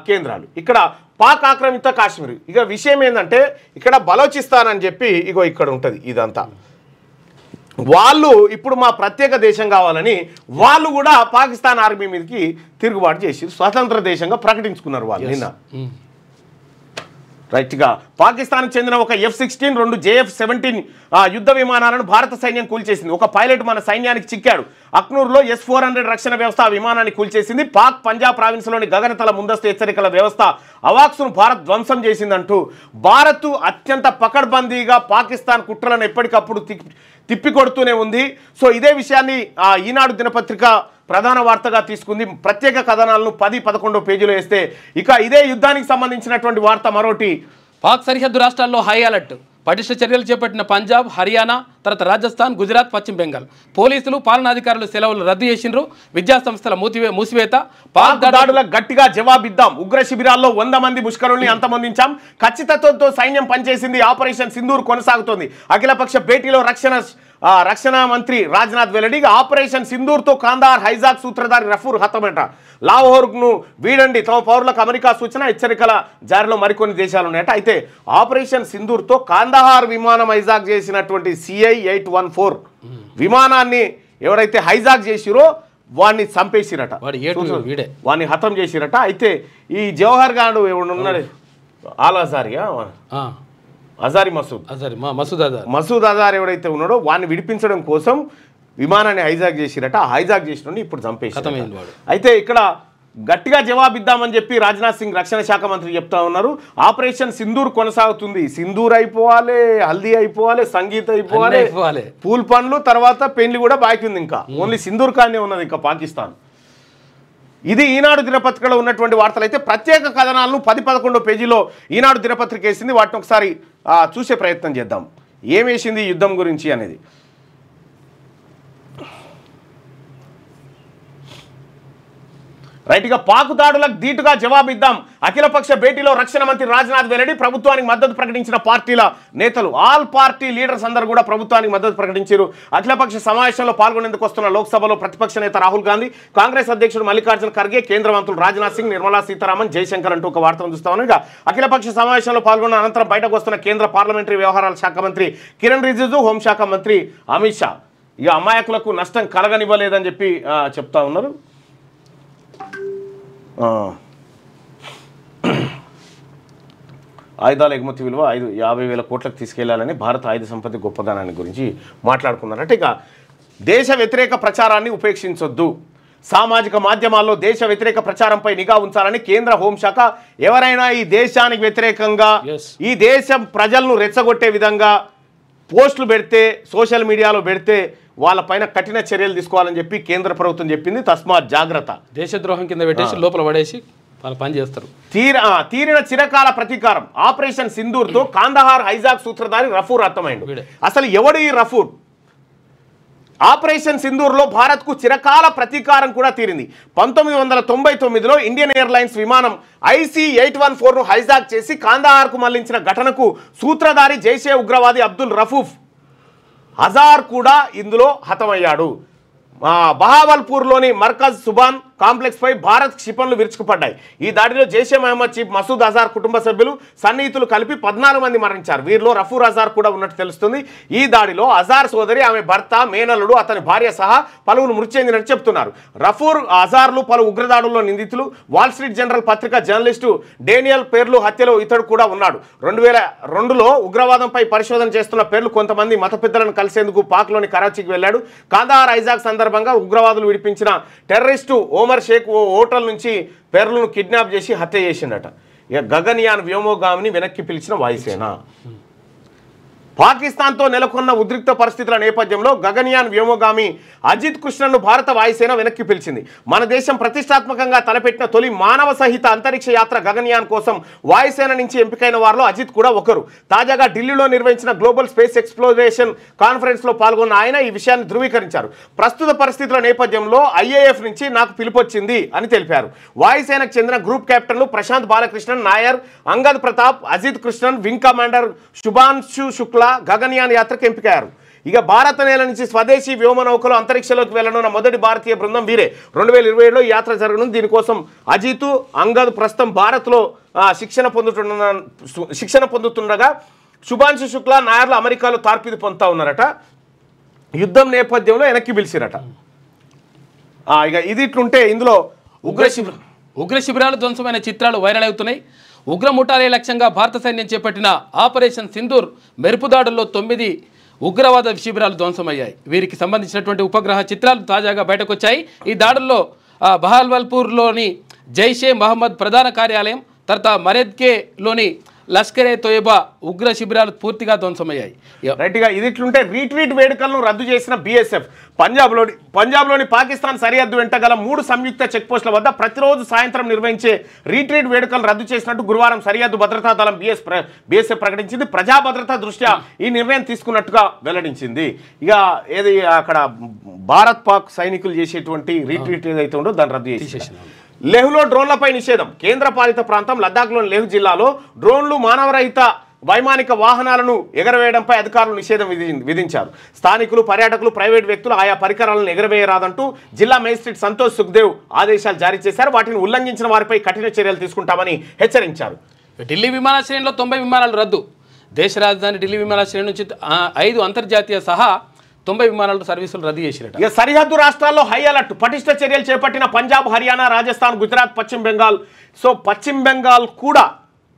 కేంద్రాలు. ఇక్కడ పాక్ ఆక్రమిత కాశ్మీర్. ఇక విషయం ఏంటంటే ఇక్కడ బలోచిస్తాన్ అని చెప్పి ఇగో ఇక్కడ ఉంటుంది. ఇదంతా వాళ్ళు ఇప్పుడు మా ప్రత్యేక దేశం కావాలని వాళ్ళు కూడా పాకిస్తాన్ ఆర్మీ మీదకి తిరుగుబాటు చేసి స్వతంత్ర దేశంగా ప్రకటించుకున్నారు వాళ్ళు నిన్న. రైట్గా పాకిస్తాన్కి చెందిన ఒక F-16, 2 JF-17 యుద్ధ విమానాలను భారత సైన్యం కూల్చేసింది. ఒక పైలట్ మన సైన్యానికి చిక్కాడు. అక్నూర్లో S-400 రక్షణ వ్యవస్థ ఆ విమానాన్ని కూల్చేసింది. పాక్ పంజాబ్ ప్రావిన్స్లోని గగనతల ముందస్తు హెచ్చరికల వ్యవస్థ అవాక్స్ను భారత్ ధ్వంసం చేసిందంటూ భారత్ అత్యంత పకడ్బందీగా పాకిస్తాన్ కుట్రలను ఎప్పటికప్పుడు తిప్పికొడుతూనే ఉంది. సో ఇదే విషయాన్ని ఈనాడు దినపత్రిక ప్రధాన వార్తగా తీసుకుంది. ప్రత్యేక కథనాలను 10-11 పేజీలో వేస్తే ఇక ఇదే యుద్ధానికి సంబంధించినటువంటి వార్త మరోటి. పాక్ సరిహద్దు రాష్ట్రాల్లో హై అలర్ట్. పటిష్ట చర్యలు చేపట్టిన పంజాబ్, హర్యానా, తర్వాత రాజస్థాన్, గుజరాత్, పశ్చిమ బెంగాల్. పోలీసులు, పాలనాధికారులు సెలవులు రద్దు చేసిండ్రు. విద్యాసంస్థల మూసివేత. పాక్ దాడులకు గట్టిగా జవాబిద్దాం. ఉగ్ర శిబిరాల్లో 100 మంది ముష్కరుల్ని అంతమొందించాం. ఖచ్చితత్వంతో సైన్యం పనిచేసింది. ఆపరేషన్ సింధూర్ కొనసాగుతోంది. అఖిలపక్ష భేటీలో రక్షణ మంత్రి రాజ్నాథ్ వెల్లడి. ఆపరేషన్ సింధూర్తో కాందార్ హైజాక్ సూత్రధారి రఫూర్ హతమట. లాహోర్ను వీడండి, తమ పౌరులకు అమెరికా సూచన. హెచ్చరికల జారీలో మరికొన్ని దేశాలు ఉన్నాయట. అయితే ఆపరేషన్ సింధూర్తో కాందహార్ విమానం హైజాక్ చేసినటువంటి CI-814 విమానాన్ని ఎవరైతే హైజాక్ చేసిరో వాడిని చంపేసిరట, వాడిని హతం చేసిరట. అయితే ఈ జవహర్ గారు ఎవడున్నాడు, మసూద్ అజార్ ఎవడైతే ఉన్నాడో వాడిని విడిపించడం కోసం విమానాన్ని హైజాక్ చేసిరట. హైజాక్ చేసిన ఇప్పుడు చంపేసి. అయితే ఇక్కడ గట్టిగా జవాబిద్దామని చెప్పి రాజ్నాథ్ సింగ్ రక్షణ శాఖ మంత్రి చెప్తా ఉన్నారు. ఆపరేషన్ సింధూర్ కొనసాగుతుంది. సింధూర్ అయిపోవాలి, హల్దీ అయిపోవాలి, సంగీత్ అయిపోవాలి, పూల్ పనులు, తర్వాత పెళ్లి కూడా బాకీ ఉంది. ఇంకా ఓన్లీ సింధూర్ కానే ఉన్నది ఇంకా పాకిస్తాన్. ఇది ఈనాడు దినపత్రికలో ఉన్నటువంటి వార్తలు. అయితే ప్రత్యేక కథనాలను 10-11 పేజీలో ఈనాడు దినపత్రిక వేసింది. వాటిని ఒకసారి చూసే ప్రయత్నం చేద్దాం. ఏం వేసింది యుద్ధం గురించి అనేది. రైట్గా పాక్ దాడులకు ధీటుగా జవాబిద్దాం. అఖిలపక్ష భేటీలో రక్షణ మంత్రి రాజ్నాథ్ వెల్లడి. ప్రభుత్వానికి మద్దతు ప్రకటించిన పార్టీల నేతలు, ఆల్ పార్టీ లీడర్స్ అందరూ కూడా ప్రభుత్వానికి మద్దతు ప్రకటించారు. అఖిలపక్ష సమావేశంలో పాల్గొనేందుకు వస్తున్న లోక్సభలో ప్రతిపక్ష నేత రాహుల్ గాంధీ, కాంగ్రెస్ అధ్యక్షుడు మల్లికార్జున ఖర్గే, కేంద్ర మంత్రులు రాజ్నాథ్ సింగ్, నిర్మలా సీతారామన్, జయశంకర్ అంటూ ఒక వార్తను చూస్తామని. ఇక అఖిలపక్ష సమావేశంలో పాల్గొన్న అనంతరం బయటకు వస్తున్న కేంద్ర పార్లమెంటరీ వ్యవహారాల శాఖ మంత్రి కిరణ్ రిజిజు, హోంశాఖ మంత్రి అమిత్ షా ఇక అమాయకులకు నష్టం కలగనివ్వలేదని చెప్పి చెప్తా ఉన్నారు. ఆయుధాల ఎగుమతి విలువ 50,000 కోట్లకు తీసుకెళ్లాలని భారత ఆయుధ సంపత్తి గొప్పదనాన్ని గురించి మాట్లాడుకున్నారంటే ఇక దేశ వ్యతిరేక ప్రచారాన్ని ఉపేక్షించొద్దు. సామాజిక మాధ్యమాల్లో దేశ వ్యతిరేక ప్రచారంపై నిఘా ఉంచాలని కేంద్ర హోంశాఖ ఎవరైనా ఈ దేశానికి వ్యతిరేకంగా ఈ దేశం ప్రజలను రెచ్చగొట్టే విధంగా పోస్టులు పెడితే సోషల్ మీడియాలో పెడితే వాళ్ళపైన కఠిన చర్యలు తీసుకోవాలని చెప్పి కేంద్ర ప్రభుత్వం చెప్పింది. తస్మాత్ జాగ్రత్త. దేశద్రోహం కింద పెట్టేసి లోపల పడేసి వాళ్ళు పని చేస్తారు. తీరిన చిరకాల ప్రతీకారం ఆపరేషన్ సింధూర్తో కాందహార్ హైజాక్ సూత్రధారి రఫూర్ అర్థమైంది. అసలు ఎవడు ఈ రఫూర్? ఆపరేషన్ సింధూర్లో భారత్కు చిరకాల ప్రతీకారం కూడా తీరింది. 1999లో ఇండియన్ ఎయిర్లైన్స్ విమానం IC-814ను హైజాక్ చేసి కాందహార్కు మళ్లించిన ఘటనకు సూత్రధారి జైషే ఉగ్రవాది అబ్దుల్ రఫూఫ్ అజార్ కూడా ఇందులో హతమయ్యాడు. బహావల్పూర్లోని మర్కజ్ సుబాన్ కాంప్లెక్స్ పై భారత్ క్షిపణులు విరుచుకుపడ్డాయి. ఈ దాడిలో జైషే మహమ్మద్ చీఫ్ మసూద్ అజార్ కుటుంబ సభ్యులు సన్నిహితులు కలిపి 14 మంది మరణించారు. వీరిలో రఫూర్ అజార్ కూడా ఉన్నట్టు తెలుస్తుంది. ఈ దాడిలో అజార్ సోదరి, ఆమె భర్త, మేనల్లుడు, అతని భార్య సహా పలువురు మృతి చెందినట్టు చెప్తున్నారు. రఫూర్ అజార్లు పలు ఉగ్రదాడుల్లో నిందితులు. వాల్ స్ట్రీట్ జనరల్ పత్రిక జర్నలిస్టు డేనియల్ పేర్లు హత్యలో ఇతడు కూడా ఉన్నాడు. 2002లో ఉగ్రవాదంపై పరిశోధన చేస్తున్న పేర్లు కొంతమంది మత పెద్దలను కలిసేందుకు పాక్లోని కరాచీకి వెళ్లాడు. కాందహార్ హైజాక్ సందర్భంగా ఉగ్రవాదులు విడిపించిన టెర్రరిస్టు ఓమర్ షేక్ ఓ హోటల్ నుంచి పేర్లను కిడ్నాప్ చేసి హత్య చేసిండట. ఇక గగన్యాన్ వ్యోమగామిని వెనక్కి పిలిచిన వాయుసేన. పాకిస్తాన్తో నెలకొన్న ఉద్రిక్త పరిస్థితుల నేపథ్యంలో గగన్యాన్ వ్యోమగామి అజిత్ కృష్ణను భారత వాయుసేన వెనక్కి పిలిచింది. మన దేశం ప్రతిష్టాత్మకంగా తలపెట్టిన తొలి మానవ సహిత అంతరిక్ష యాత్ర గగన్యాన్ కోసం వాయుసేన నుంచి ఎంపికైన వారిలో అజిత్ కూడా ఒకరు. తాజాగా ఢిల్లీలో నిర్వహించిన గ్లోబల్ స్పేస్ ఎక్స్ప్లోరేషన్ కాన్ఫరెన్స్లో పాల్గొన్న ఆయన ఈ విషయాన్ని ధృవీకరించారు. ప్రస్తుత పరిస్థితుల నేపథ్యంలో IAF నుంచి నాకు పిలుపొచ్చింది అని తెలిపారు. వాయుసేనకు చెందిన గ్రూప్ కెప్టెన్లు ప్రశాంత్ బాలకృష్ణన్ నాయర్, అంగద్ ప్రతాప్, అజిత్ కృష్ణన్, వింగ్ కమాండర్ శుభాన్షు శుక్లా గగన్యాన్ యాత్రకు ఎంపికయ్యారు. ఇక భారత నేల నుంచి స్వదేశీ వ్యోమనౌకలు అంతరిక్షంలోకి వెళ్లనున్న మొదటి భారతీయ బృందం వీరే. 2027లో యాత్ర జరగనుంది. దీనికోసం అజిత్, అంగద్ ప్రస్తుతం భారత్లో శిక్షణ పొందుతుండగా శుభాన్షు శుక్లా, నాయర్లు అమెరికాలో తార్పిది పొందుతా ఉన్నారట. యుద్ధం నేపథ్యంలో వెనక్కి పిలిచిరట. ఇక ఇది ఇట్లుంటే ఇందులో ఉగ్ర శిబిరాలు ధ్వంసమైన చిత్రాలు వైరల్ అవుతున్నాయి. ఉగ్ర ముఠాలే లక్ష్యంగా భారత సైన్యం చేపట్టిన ఆపరేషన్ సింధూర్ మెరుపుదాడుల్లో 9 ఉగ్రవాద శిబిరాలు ధ్వంసమయ్యాయి. వీరికి సంబంధించినటువంటి ఉపగ్రహ చిత్రాలు తాజాగా బయటకు వచ్చాయి. ఈ దాడుల్లో బహావల్పూర్లోని జైషే మహమ్మద్ ప్రధాన కార్యాలయం, తర్వాత మరెద్కేలోని లష్కరే తోయబా ఉగ్ర శిబిరాలు పూర్తిగా ధ్వంసమయ్యాయి. రైట్గా ఇది ఇట్లుంటే రీట్రీట్ వేడుకలను రద్దు చేసిన BSF పంజాబ్లోని పాకిస్తాన్ సరిహద్దు వెంట గల 3 సంయుక్త చెక్పోస్టుల వద్ద ప్రతిరోజు సాయంత్రం నిర్వహించే రీట్రీట్ వేడుకలను రద్దు చేసినట్టు గురువారం సరిహద్దు భద్రతా దళం BSF ప్రకటించింది. ప్రజా భద్రతా దృష్ట్యా ఈ నిర్ణయం తీసుకున్నట్టుగా వెల్లడించింది. ఇక ఏది అక్కడ భారత్ పాక్ సైనికులు చేసేటువంటి రీట్రీట్ ఏదైతే ఉందో దాన్ని రద్దు చేసేసారు. లేహ్లో డ్రోన్లపై నిషేధం. కేంద్ర పాలిత ప్రాంతం లద్దాఖ్లోని లేహ్ జిల్లాలో డ్రోన్లు, మానవరహిత వైమానిక వాహనాలను ఎగరవేయడంపై అధికారులు నిషేధం విధించారు. స్థానికులు, పర్యాటకులు, ప్రైవేట్ వ్యక్తులు ఆయా పరికరాలను ఎగరవేయరాదంటూ జిల్లా మేజిస్ట్రేట్ సంతోష్ సుఖ్దేవ్ ఆదేశాలు జారీ చేశారు. వాటిని ఉల్లంఘించిన వారిపై కఠిన చర్యలు తీసుకుంటామని హెచ్చరించారు. ఢిల్లీ విమానాశ్రయంలో 90 విమానాలు రద్దు. దేశ రాజధాని ఢిల్లీ విమానాశ్రయం నుంచి 5 అంతర్జాతీయ సహా 90 విమానాలు సర్వీసులు రద్దు చేసిరట. ఇక సరిహద్దు రాష్ట్రాల్లో హై అలర్ట్. పటిష్ట చర్యలు చేపట్టిన పంజాబ్, హర్యానా, రాజస్థాన్, గుజరాత్, పశ్చిమ బెంగాల్. సో పశ్చిమ బెంగాల్ కూడా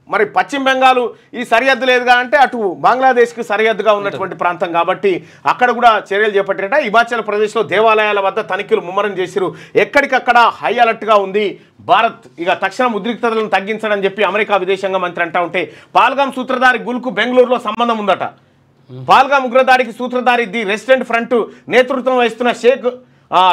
మరి పశ్చిమ బెంగాల్ ఈ సరిహద్దు లేదుగా అంటే అటు బంగ్లాదేశ్కి సరిహద్దుగా ఉన్నటువంటి ప్రాంతం కాబట్టి అక్కడ కూడా చర్యలు చేపట్టారట. హిమాచల్ ప్రదేశ్లో దేవాలయాల వద్ద తనిఖీలు ముమ్మరం చేసిరు. ఎక్కడికక్కడ హై అలర్ట్గా ఉంది భారత్. ఇక తక్షణం ఉద్రిక్తతలను తగ్గించడని చెప్పి అమెరికా విదేశాంగ మంత్రి అంటా ఉంటే పాల్గాం సూత్రధారి గుల్కు బెంగళూరులో సంబంధం ఉందట. పాల్గాం ఉగ్రదాడికి సూత్రధారి ది రెసిడెంట్ ఫ్రంట్ నేతృత్వం వహిస్తున్న షేక్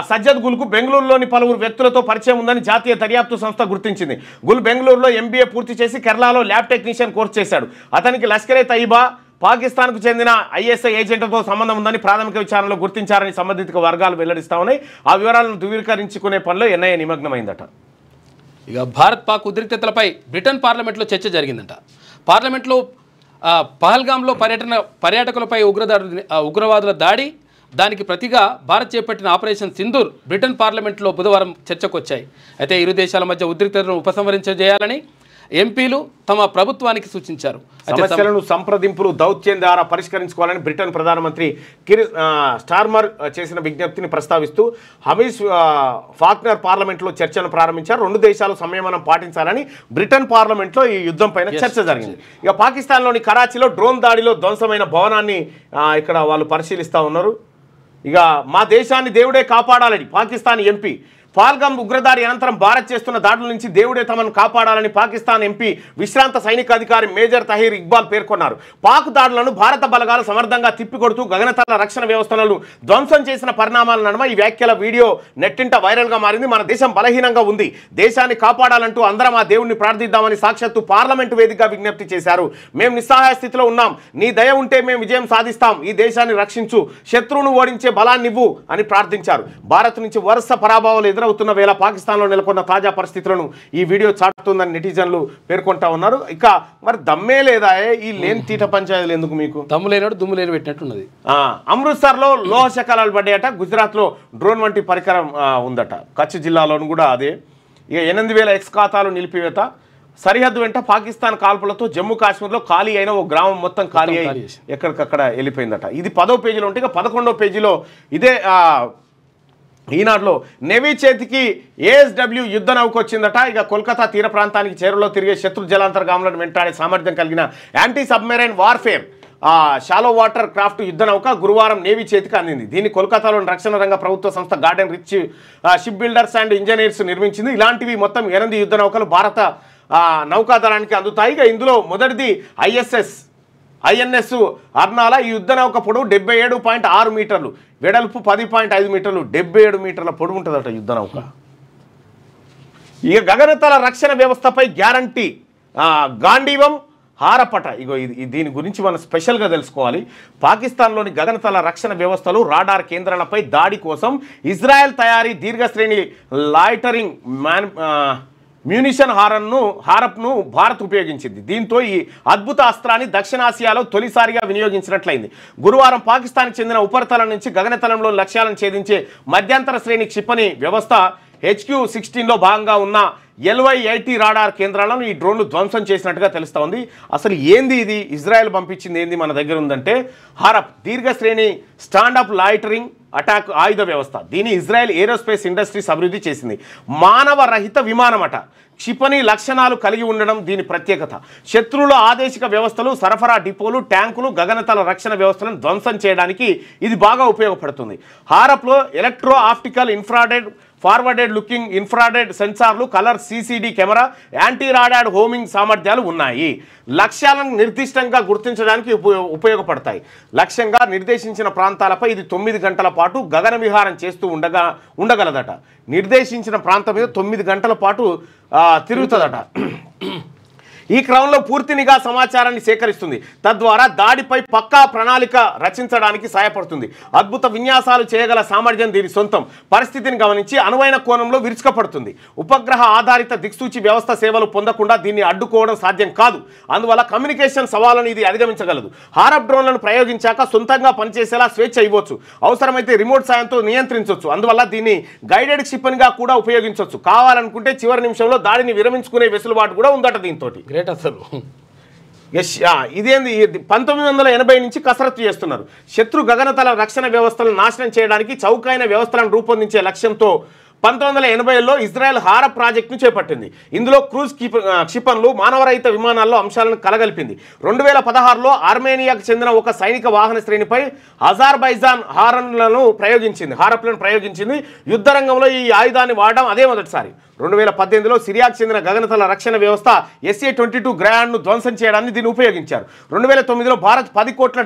సజ్జద్ గుల్కు బెంగళూరులోని పలువురు వ్యక్తులతో పరిచయం ఉందని జాతీయ దర్యాప్తు సంస్థ గుర్తించింది. గుల్ బెంగళూరులో MBA పూర్తి చేసి కేరళలో ల్యాబ్ టెక్నీషియన్ కోర్సు చేశాడు. అతనికి లష్కరే తయిబా, పాకిస్తాన్కు చెందిన ISI ఏజెంట్లతో సంబంధం ఉందని ప్రాథమిక విచారణలో గుర్తించారని సంబంధిత వర్గాలు వెల్లడిస్తా ఉన్నాయి. ఆ వివరాలను ధృవీకరించుకునే పనిలో NIA నిమగ్నమైందట. ఇక భారత్ పాక్ ఉద్రిక్తతలపై బ్రిటన్ పార్లమెంట్లో చర్చ జరిగిందట. పార్లమెంట్లో పహల్గాంలో పర్యాటకులపై ఉగ్రవాదుల దాడి, దానికి ప్రతిగా భారత్ చేపట్టిన ఆపరేషన్ సింధూర్ బ్రిటన్ పార్లమెంట్లో బుధవారం చర్చకు వచ్చాయి. అయితే ఇరు దేశాల మధ్య ఉద్రిక్తతలను ఉపసంహరించేయాలని ఎంపీలు తమ ప్రభుత్వానికి సూచించారు. సమస్యలను సంప్రదింపులు, దౌత్యం ద్వారా పరిష్కరించుకోవాలని బ్రిటన్ ప్రధానమంత్రి స్టార్మర్ చేసిన విజ్ఞప్తిని ప్రస్తావిస్తూ హమీష్ ఫాక్నర్ పార్లమెంట్లో చర్చను ప్రారంభించారు. 2 దేశాలు సంయమనం పాటించాలని బ్రిటన్ పార్లమెంట్లో ఈ యుద్ధం పైన చర్చ జరిగింది. ఇక పాకిస్తాన్లోని కరాచీలో డ్రోన్ దాడిలో ధ్వంసమైన భవనాన్ని ఇక్కడ వాళ్ళు పరిశీలిస్తూ ఉన్నారు. ఇక మా దేశాన్ని దేవుడే కాపాడాలని పాకిస్తాన్ ఎంపీ పాల్గం ఉగ్రదాడి అనంతరం భారత్ చేస్తున్న దాడుల నుంచి దేవుడే తమను కాపాడాలని పాకిస్తాన్ ఎంపీ విశ్రాంత సైనిక అధికారి మేజర్ తహీర్ ఇక్బాల్ పేర్కొన్నారు. పాక్ దాడులను భారత బలగాలు సమర్థంగా తిప్పికొడుతూ గగనతల రక్షణ వ్యవస్థలను ధ్వంసం చేసిన పరిణామాల నడుమ ఈ వ్యాఖ్యల వీడియో నెట్టింట వైరల్గా మారింది. మన దేశం బలహీనంగా ఉంది, దేశాన్ని కాపాడాలంటూ అందరం ఆ దేవుణ్ణి ప్రార్థిద్దామని సాక్షాత్తు పార్లమెంటు వేదికగా విజ్ఞప్తి చేశారు. మేము నిస్సహాయ స్థితిలో ఉన్నాం, నీ దయ ఉంటే మేము విజయం సాధిస్తాం, ఈ దేశాన్ని రక్షించు, శత్రువును ఓడించే బలాన్నివ్వు అని ప్రార్థించారు. భారత్ నుంచి వరుస పరాభవాలు ఎదురవుతున్న వేళ పాకిస్తాన్లో నెలకొన్న తాజా పరిస్థితులను ఈ వీడియో చాటుతుందని నెటిజన్లు పేర్కొంటా ఉన్నారు. ఇక మరి దమ్మే లేదా ఈ లేని తీట పంచాయతీలు ఎందుకు మీకు? దమ్ము లేనాడు దుమ్ము లేని పెట్టినట్టున్నది. అమృత్సర్లో లోహ శకలాలు పడ్డాయట, గుజరాత్లో డ్రోన్ వంటి పరికరం ఉందట, కచ్ జిల్లాలోను కూడా అదే. ఇక 8,000 ఎక్స్ ఖాతాలు నిలిపివేత, సరిహద్దు వెంట పాకిస్తాన్ కాల్పులతో జమ్మూ కాశ్మీర్లో ఖాళీ అయిన ఓ గ్రామం మొత్తం ఖాళీ అయి ఎక్కడికక్కడ వెళ్ళిపోయిందట. ఇది 10వ పేజీలో ఉంటే ఇక 11వ పేజీలో ఇదే ఈనాడులో నేవీ చేతికి ఏఎస్డబ్ల్యూ యుద్ధ నౌక వచ్చిందట. ఇక కోల్కతా తీర ప్రాంతానికి చేరువలో తిరిగే శత్రు జలాంతర్గాములను వెంటాడే సామర్థ్యం కలిగిన anti submarine warfare shallow water craft యుద్ధ నౌక గురువారం నేవీ చేతికి అందింది. దీన్ని కోల్కతాలోని రక్షణ రంగ ప్రభుత్వ సంస్థ garden reach ship builders and engineers నిర్మించింది. ఇలాంటివి మొత్తం 8 యుద్ధ నౌకలు భారత నౌకాదళానికి అందుతాయి. ఇక ఇందులో మొదటిది ఐఎన్ఎస్ అర్నాల. ఈ యుద్ధ నౌక పొడవు 77.6 మీటర్లు, వెడల్పు 10.5 మీటర్లు, 77 మీటర్ల పొడవు ఉంటుందట యుద్ధ నౌక. ఇక గగనతల రక్షణ వ్యవస్థపై గ్యారంటీ గాంధీవం హారపట. ఇగో దీని గురించి మనం స్పెషల్గా తెలుసుకోవాలి. పాకిస్తాన్లోని గగనతల రక్షణ వ్యవస్థలు రాడార్ కేంద్రాలపై దాడి కోసం ఇజ్రాయెల్ తయారీ దీర్ఘశ్రేణి లాయిటరింగ్ మ్యూనిషన్ హారప్ను భారత్ ఉపయోగించింది. దీంతో ఈ అద్భుత అస్త్రాన్ని దక్షిణాసియాలో తొలిసారిగా వినియోగించినట్లయింది. గురువారం పాకిస్తాన్కి చెందిన ఉపరితలం నుంచి గగనతలంలో లక్ష్యాలను ఛేదించే మధ్యంతర శ్రేణి క్షిపణి వ్యవస్థ HQ-16లో భాగంగా ఉన్న LY-80 రాడార్ కేంద్రాలను ఈ డ్రోన్లు ధ్వంసం చేసినట్టుగా తెలుస్తూ ఉంది. అసలు ఏంది ఇది? ఇజ్రాయెల్ పంపించింది ఏంది మన దగ్గర ఉందంటే హారప్ దీర్ఘశ్రేణి స్టాండప్ లాయిటరింగ్ అటాక్ ఆయుధ వ్యవస్థ. దీన్ని ఇజ్రాయెల్ ఏరోస్పేస్ ఇండస్ట్రీస్ అభివృద్ధి చేసింది. మానవ రహిత విమానం అట. క్షిపణి లక్షణాలు కలిగి ఉండడం దీని ప్రత్యేకత. శత్రువుల ఆదేశిక వ్యవస్థలు, సరఫరా డిపోలు, ట్యాంకులు, గగనతల రక్షణ వ్యవస్థలను ధ్వంసం చేయడానికి ఇది బాగా ఉపయోగపడుతుంది. హారప్లో electro optical infrared forwarded looking infrared సెన్సార్లు, colour CCD camera, anti radar homing సామర్థ్యాలు ఉన్నాయి. లక్ష్యాలను నిర్దిష్టంగా గుర్తించడానికి ఉపయోగపడతాయి. లక్ష్యంగా నిర్దేశించిన ప్రాంతాలపై ఇది 9 గంటల పాటు గగన విహారం చేస్తూ ఉండగలదట. నిర్దేశించిన ప్రాంతం మీద 9 గంటల పాటు తిరుగుతుందట. ఈ క్రమంలో పూర్తి నిఘా సమాచారాన్ని సేకరిస్తుంది. తద్వారా దాడిపై పక్కా ప్రణాళిక రచించడానికి సహాయపడుతుంది. అద్భుత విన్యాసాలు చేయగల సామర్థ్యం దీని సొంతం. పరిస్థితిని గమనించి అనువైన కోణంలో విరుచుకపడుతుంది. ఉపగ్రహ ఆధారిత దిక్సూచి వ్యవస్థ సేవలు పొందకుండా దీన్ని అడ్డుకోవడం సాధ్యం కాదు. అందువల్ల కమ్యూనికేషన్ సవాళ్ళను ఇది అధిగమించగలదు. హారప్ డ్రోన్లను ప్రయోగించాక సొంతంగా పనిచేసేలా స్వేచ్ఛ ఇవ్వచ్చు. అవసరమైతే రిమోట్ సాయంతో నియంత్రించవచ్చు. అందువల్ల దీన్ని గైడెడ్ క్షిపణిగా కూడా ఉపయోగించవచ్చు. కావాలనుకుంటే చివరి నిమిషంలో దాడిని విరమించుకునే వెసులుబాటు కూడా ఉందట దీంతో. అసలు ఇదేంది 1980 నుంచి కసరత్తు చేస్తున్నారు. శత్రు గగనతల రక్షణ వ్యవస్థలను నాశనం చేయడానికి చౌకైన వ్యవస్థలను రూపొందించే లక్ష్యంతో 1980లో ఇజ్రాయెల్ హారప్ ప్రాజెక్టును చేపట్టింది. ఇందులో క్రూజ్ క్షిపణులు, మానవరహిత విమానాల్లో అంశాలను కలగలిపింది. 2016లో ఆర్మేనియాకు చెందిన ఒక సైనిక వాహన శ్రేణిపై అజర్బైజాన్ హారప్లను ప్రయోగించింది. యుద్ధ రంగంలో ఈ ఆయుధాన్ని వాడడం అదే మొదటిసారి. 2018లో సిరియాకు చెందిన గగనతల రక్షణ వ్యవస్థ SA-22 గ్రయాండ్ను ధ్వంసం చేయడానికి దీన్ని ఉపయోగించారు. 2009లో భారత్ $10 కోట్ల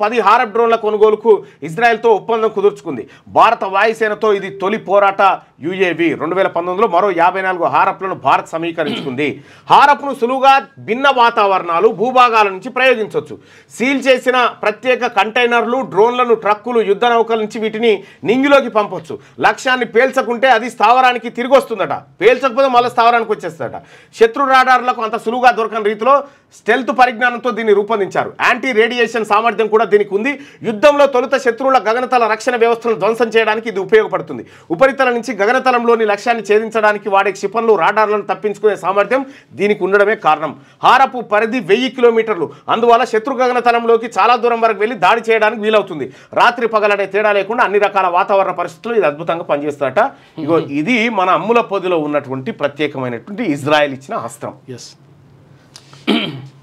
10 హారప్ డ్రోన్ల కొనుగోలుకు ఇజ్రాయెల్తో ఒప్పందం కుదుర్చుకుంది. భారత వాయుసేనతో ఇది తొలి పోరాట UAV. 2019లో మరో 54 హారప్లను భారత్ సమీకరించుకుంది. హారప్ను సులువుగా భిన్న వాతావరణాలు, భూభాగాల నుంచి ప్రయోగించవచ్చు. సీల్ చేసిన ప్రత్యేక కంటైనర్లు, డ్రోన్లను, ట్రక్కులు, యుద్ధ నౌకల నుంచి వీటిని నింగిలోకి పంపొచ్చు. లక్ష్యాన్ని పేల్చకుంటే అది స్థావరానికి తిరిగి వస్తుందట. పేల్చకపోతే మళ్ళీ స్థావరానికి వచ్చేస్తుందట. శత్రు రాడార్లకు అంత సులువుగా దొరకని రీతిలో స్టెల్త్ పరిజ్ఞానంతో దీన్ని రూపొందించారు. యాంటీ రేడియేషన్ సామర్థ్యం కూడా దీనికి ఉంది. యుద్ధంలో తొలుత శత్రువుల గగనతల రక్షణ వ్యవస్థలను ధ్వంసం చేయడానికి ఇది ఉపయోగపడుతుంది. ఉపరితలం నుంచి గగనతలంలోని లక్ష్యాన్ని ఛేదించడానికి వాడే క్షిపణులు, రాడార్లను తప్పించుకునే సామర్థ్యం దీనికి ఉండడమే కారణం. హారప్ పరిధి 1000 కిలోమీటర్లు. అందువల్ల శత్రు గగనతలంలోకి చాలా దూరం వరకు వెళ్ళి దాడి చేయడానికి వీలవుతుంది. రాత్రి పగలనే తేడా లేకుండా అన్ని రకాల వాతావరణ పరిస్థితులు ఇది అద్భుతంగా పనిచేస్తుందట. ఇగో ఇది మన అమ్ముల పొదిలో ఉన్నటువంటి ప్రత్యేకమైనటువంటి ఇజ్రాయెల్ ఇచ్చిన అస్త్రం.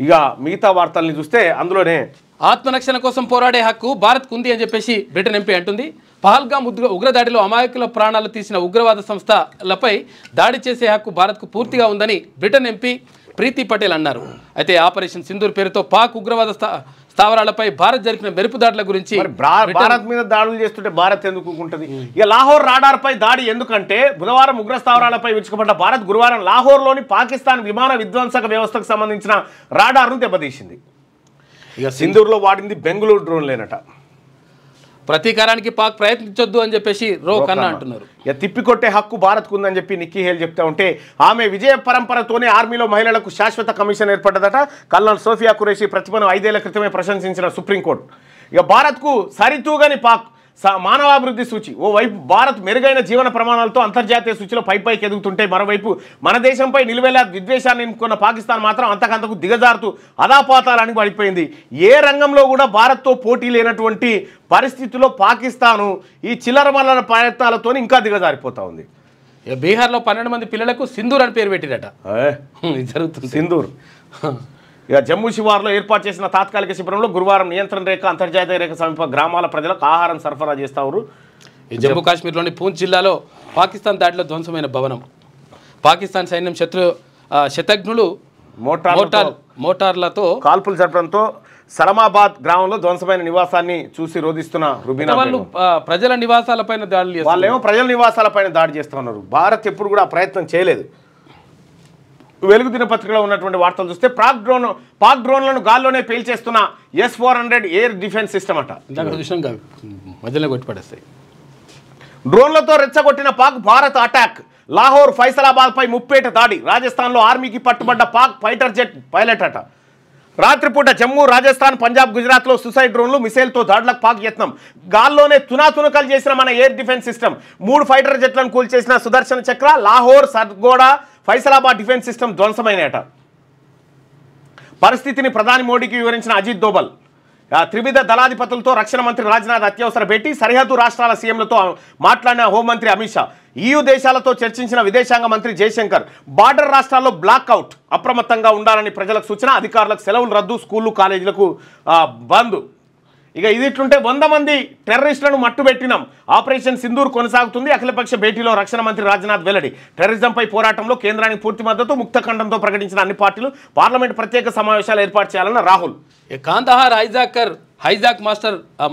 ఇక మిగతా వార్తల్ని చూస్తే అందులోనే ఆత్మరక్షణ కోసం పోరాడే హక్కు భారత్కు ఉంది అని చెప్పేసి బ్రిటన్ ఎంపీ అంటుంది. పహల్గామ్ ఉగ్రదాడిలో అమాయకుల ప్రాణాలు తీసిన ఉగ్రవాద సంస్థలపై దాడి చేసే హక్కు భారత్కు పూర్తిగా ఉందని బ్రిటన్ ఎంపీ ప్రీతి పటేల్ అన్నారు. అయితే ఆపరేషన్ సింధూర్ పేరుతో పాక్ ఉగ్రవాద స్థావరాలపై భారత్ జరిపిన మెరుపు దాడుల గురించి భారత్ మీద దాడులు చేస్తుంటే భారత్ ఎందుకు ఊరుకుంటది? ఇక లాహోర్ రాడార్ పై దాడి ఎందుకంటే బుధవారం ఉగ్ర స్థావరాలపై విరుచుకుపడ్డ భారత్ గురువారం లాహోర్లోని పాకిస్తాన్ విమాన విధ్వంసక వ్యవస్థకు సంబంధించిన రాడార్ను దెబ్బతీసింది. ఇక సింధూర్లో వాడింది బెంగళూరు డ్రోన్లేనట. ప్రతీకారానికి పాక్ ప్రయత్నించొద్దు అని చెప్పేసి రో కన్నా అంటున్నారు. ఇక తిప్పికొట్టే హక్కు భారత్కు ఉందని చెప్పి నిక్కీ హేల్ చెప్తా ఉంటే ఆమె విజయ పరంపరతోనే ఆర్మీలో మహిళలకు శాశ్వత కమిషన్ ఏర్పడ్డదట. కల్నల్ సోఫియా ఖురేషి ప్రతిభను 5 ఏళ్ల క్రితమే ప్రశంసించిన సుప్రీంకోర్టు ఇక భారత్కు సరితూగని పాక్ మానవాభివృద్ధి సూచి ఓవైపు భారత్ మెరుగైన జీవన ప్రమాణాలతో అంతర్జాతీయ సూచిలో పైకి ఎదుగుతుంటే మరోవైపు మన దేశంపై నిలువెలా విద్వేషాన్ని నింపుకున్న పాకిస్తాన్ మాత్రం అంతకంతకు దిగజారుతూ అదాపాతాలానికి పడిపోయింది. ఏ రంగంలో కూడా భారత్తో పోటీ లేనటువంటి పరిస్థితుల్లో పాకిస్తాను ఈ చిల్లర మల్లర ప్రయత్నాలతో ఇంకా దిగజారిపోతా ఉంది. బీహార్లో 12 మంది పిల్లలకు సింధూర్ అని పేరు పెట్టిరట. జరుగుతుంది సింధూర్. ఇక జమ్మూ శివార్లో ఏర్పాటు చేసిన తాత్కాలిక శిబిరంలో గురువారం నియంత్రణ రేఖ అంతర్జాతీయ రేఖ సమీప గ్రామాల ప్రజలకు ఆహారం సరఫరా చేస్తారు. జమ్మూ కాశ్మీర్లోని పూంచ్ జిల్లాలో పాకిస్తాన్ దాడిలో ధ్వంసమైన భవనం. పాకిస్తాన్ సైన్యం శతఘ్నులు మోటార్లతో కాల్పులు జరపడంతో సలమాబాద్ గ్రామంలో ధ్వంసమైన నివాసాన్ని చూసి రోధిస్తున్న రుబీనా వాళ్ళు ప్రజల నివాసాలపైన దాడులు వాళ్ళేమో ప్రజల నివాసాలపైన దాడి చేస్తూ ఉన్నారు. భారత్ ఎప్పుడు కూడా ప్రయత్నం చేయలేదు. వెలుగు దినపత్రికలో ఉన్నటువంటి వార్తలు చూస్తే పాక్ డ్రోన్లను గాల్లోనే పేల్చేస్తున్న S-400 ఎయిర్ డిఫెన్స్ సిస్టమ్ అట. మధ్యలో కొట్టి పడేస్తాయి. డ్రోన్లతో రెచ్చగొట్టిన పాక్ భారత్ అటాక్. లాహోర్ ఫైసలాబాద్ పై ముప్పేట దాడి. రాజస్థాన్లో ఆర్మీకి పట్టుబడ్డ పాక్ ఫైటర్ జెట్ పైలట్ అట. రాత్రిపూట జమ్మూ, రాజస్థాన్, పంజాబ్, గుజరాత్లో సుసైడ్ డ్రోన్లు మిసైల్తో దాడులకు పాక్ యత్నం. గాల్లోనే తునాతునకలు చేసిన మన ఎయిర్ డిఫెన్స్ సిస్టమ్. 3 ఫైటర్ జెట్లను కూల్చేసిన సుదర్శన చక్ర. లాహోర్, సర్గోడా, ఫైసలాబాద్ డిఫెన్స్ సిస్టమ్ ధ్వంసమైనట. పరిస్థితిని ప్రధాని మోడీకి వివరించిన అజిత్ దోవల్. త్రివిధ దళాధిపతులతో రక్షణ మంత్రి రాజ్నాథ్ అత్యవసర భేటీ. సరిహద్దు రాష్ట్రాల సీఎంలతో మాట్లాడిన హోంమంత్రి అమిత్ షా. EU దేశాలతో చర్చించిన విదేశాంగ మంత్రి జయశంకర్. బార్డర్ రాష్ట్రాల్లో బ్లాక్అవుట్. అప్రమత్తంగా ఉండాలని ప్రజలకు సూచన. అధికారులకు సెలవులు రద్దు. స్కూళ్లు, కాలేజీలకు బంద్. ఇక ఇది ఇట్లుంటే 100 మంది టెర్రరిస్టులను మట్టుబెట్టినాం. ఆపరేషన్ సింధూర్ కొనసాగుతుంది. అఖిలపక్ష భేటీలో రక్షణ మంత్రి రాజ్నాథ్ వెల్లడి. టెర్రరిజంపై పోరాటంలో కేంద్రానికి పూర్తి మద్దతు. ముక్తఖండంతో ప్రకటించిన అన్ని పార్టీలు. పార్లమెంట్ ప్రత్యేక సమావేశాలు ఏర్పాటు చేయాలన్న Rahul. Kandahar hijack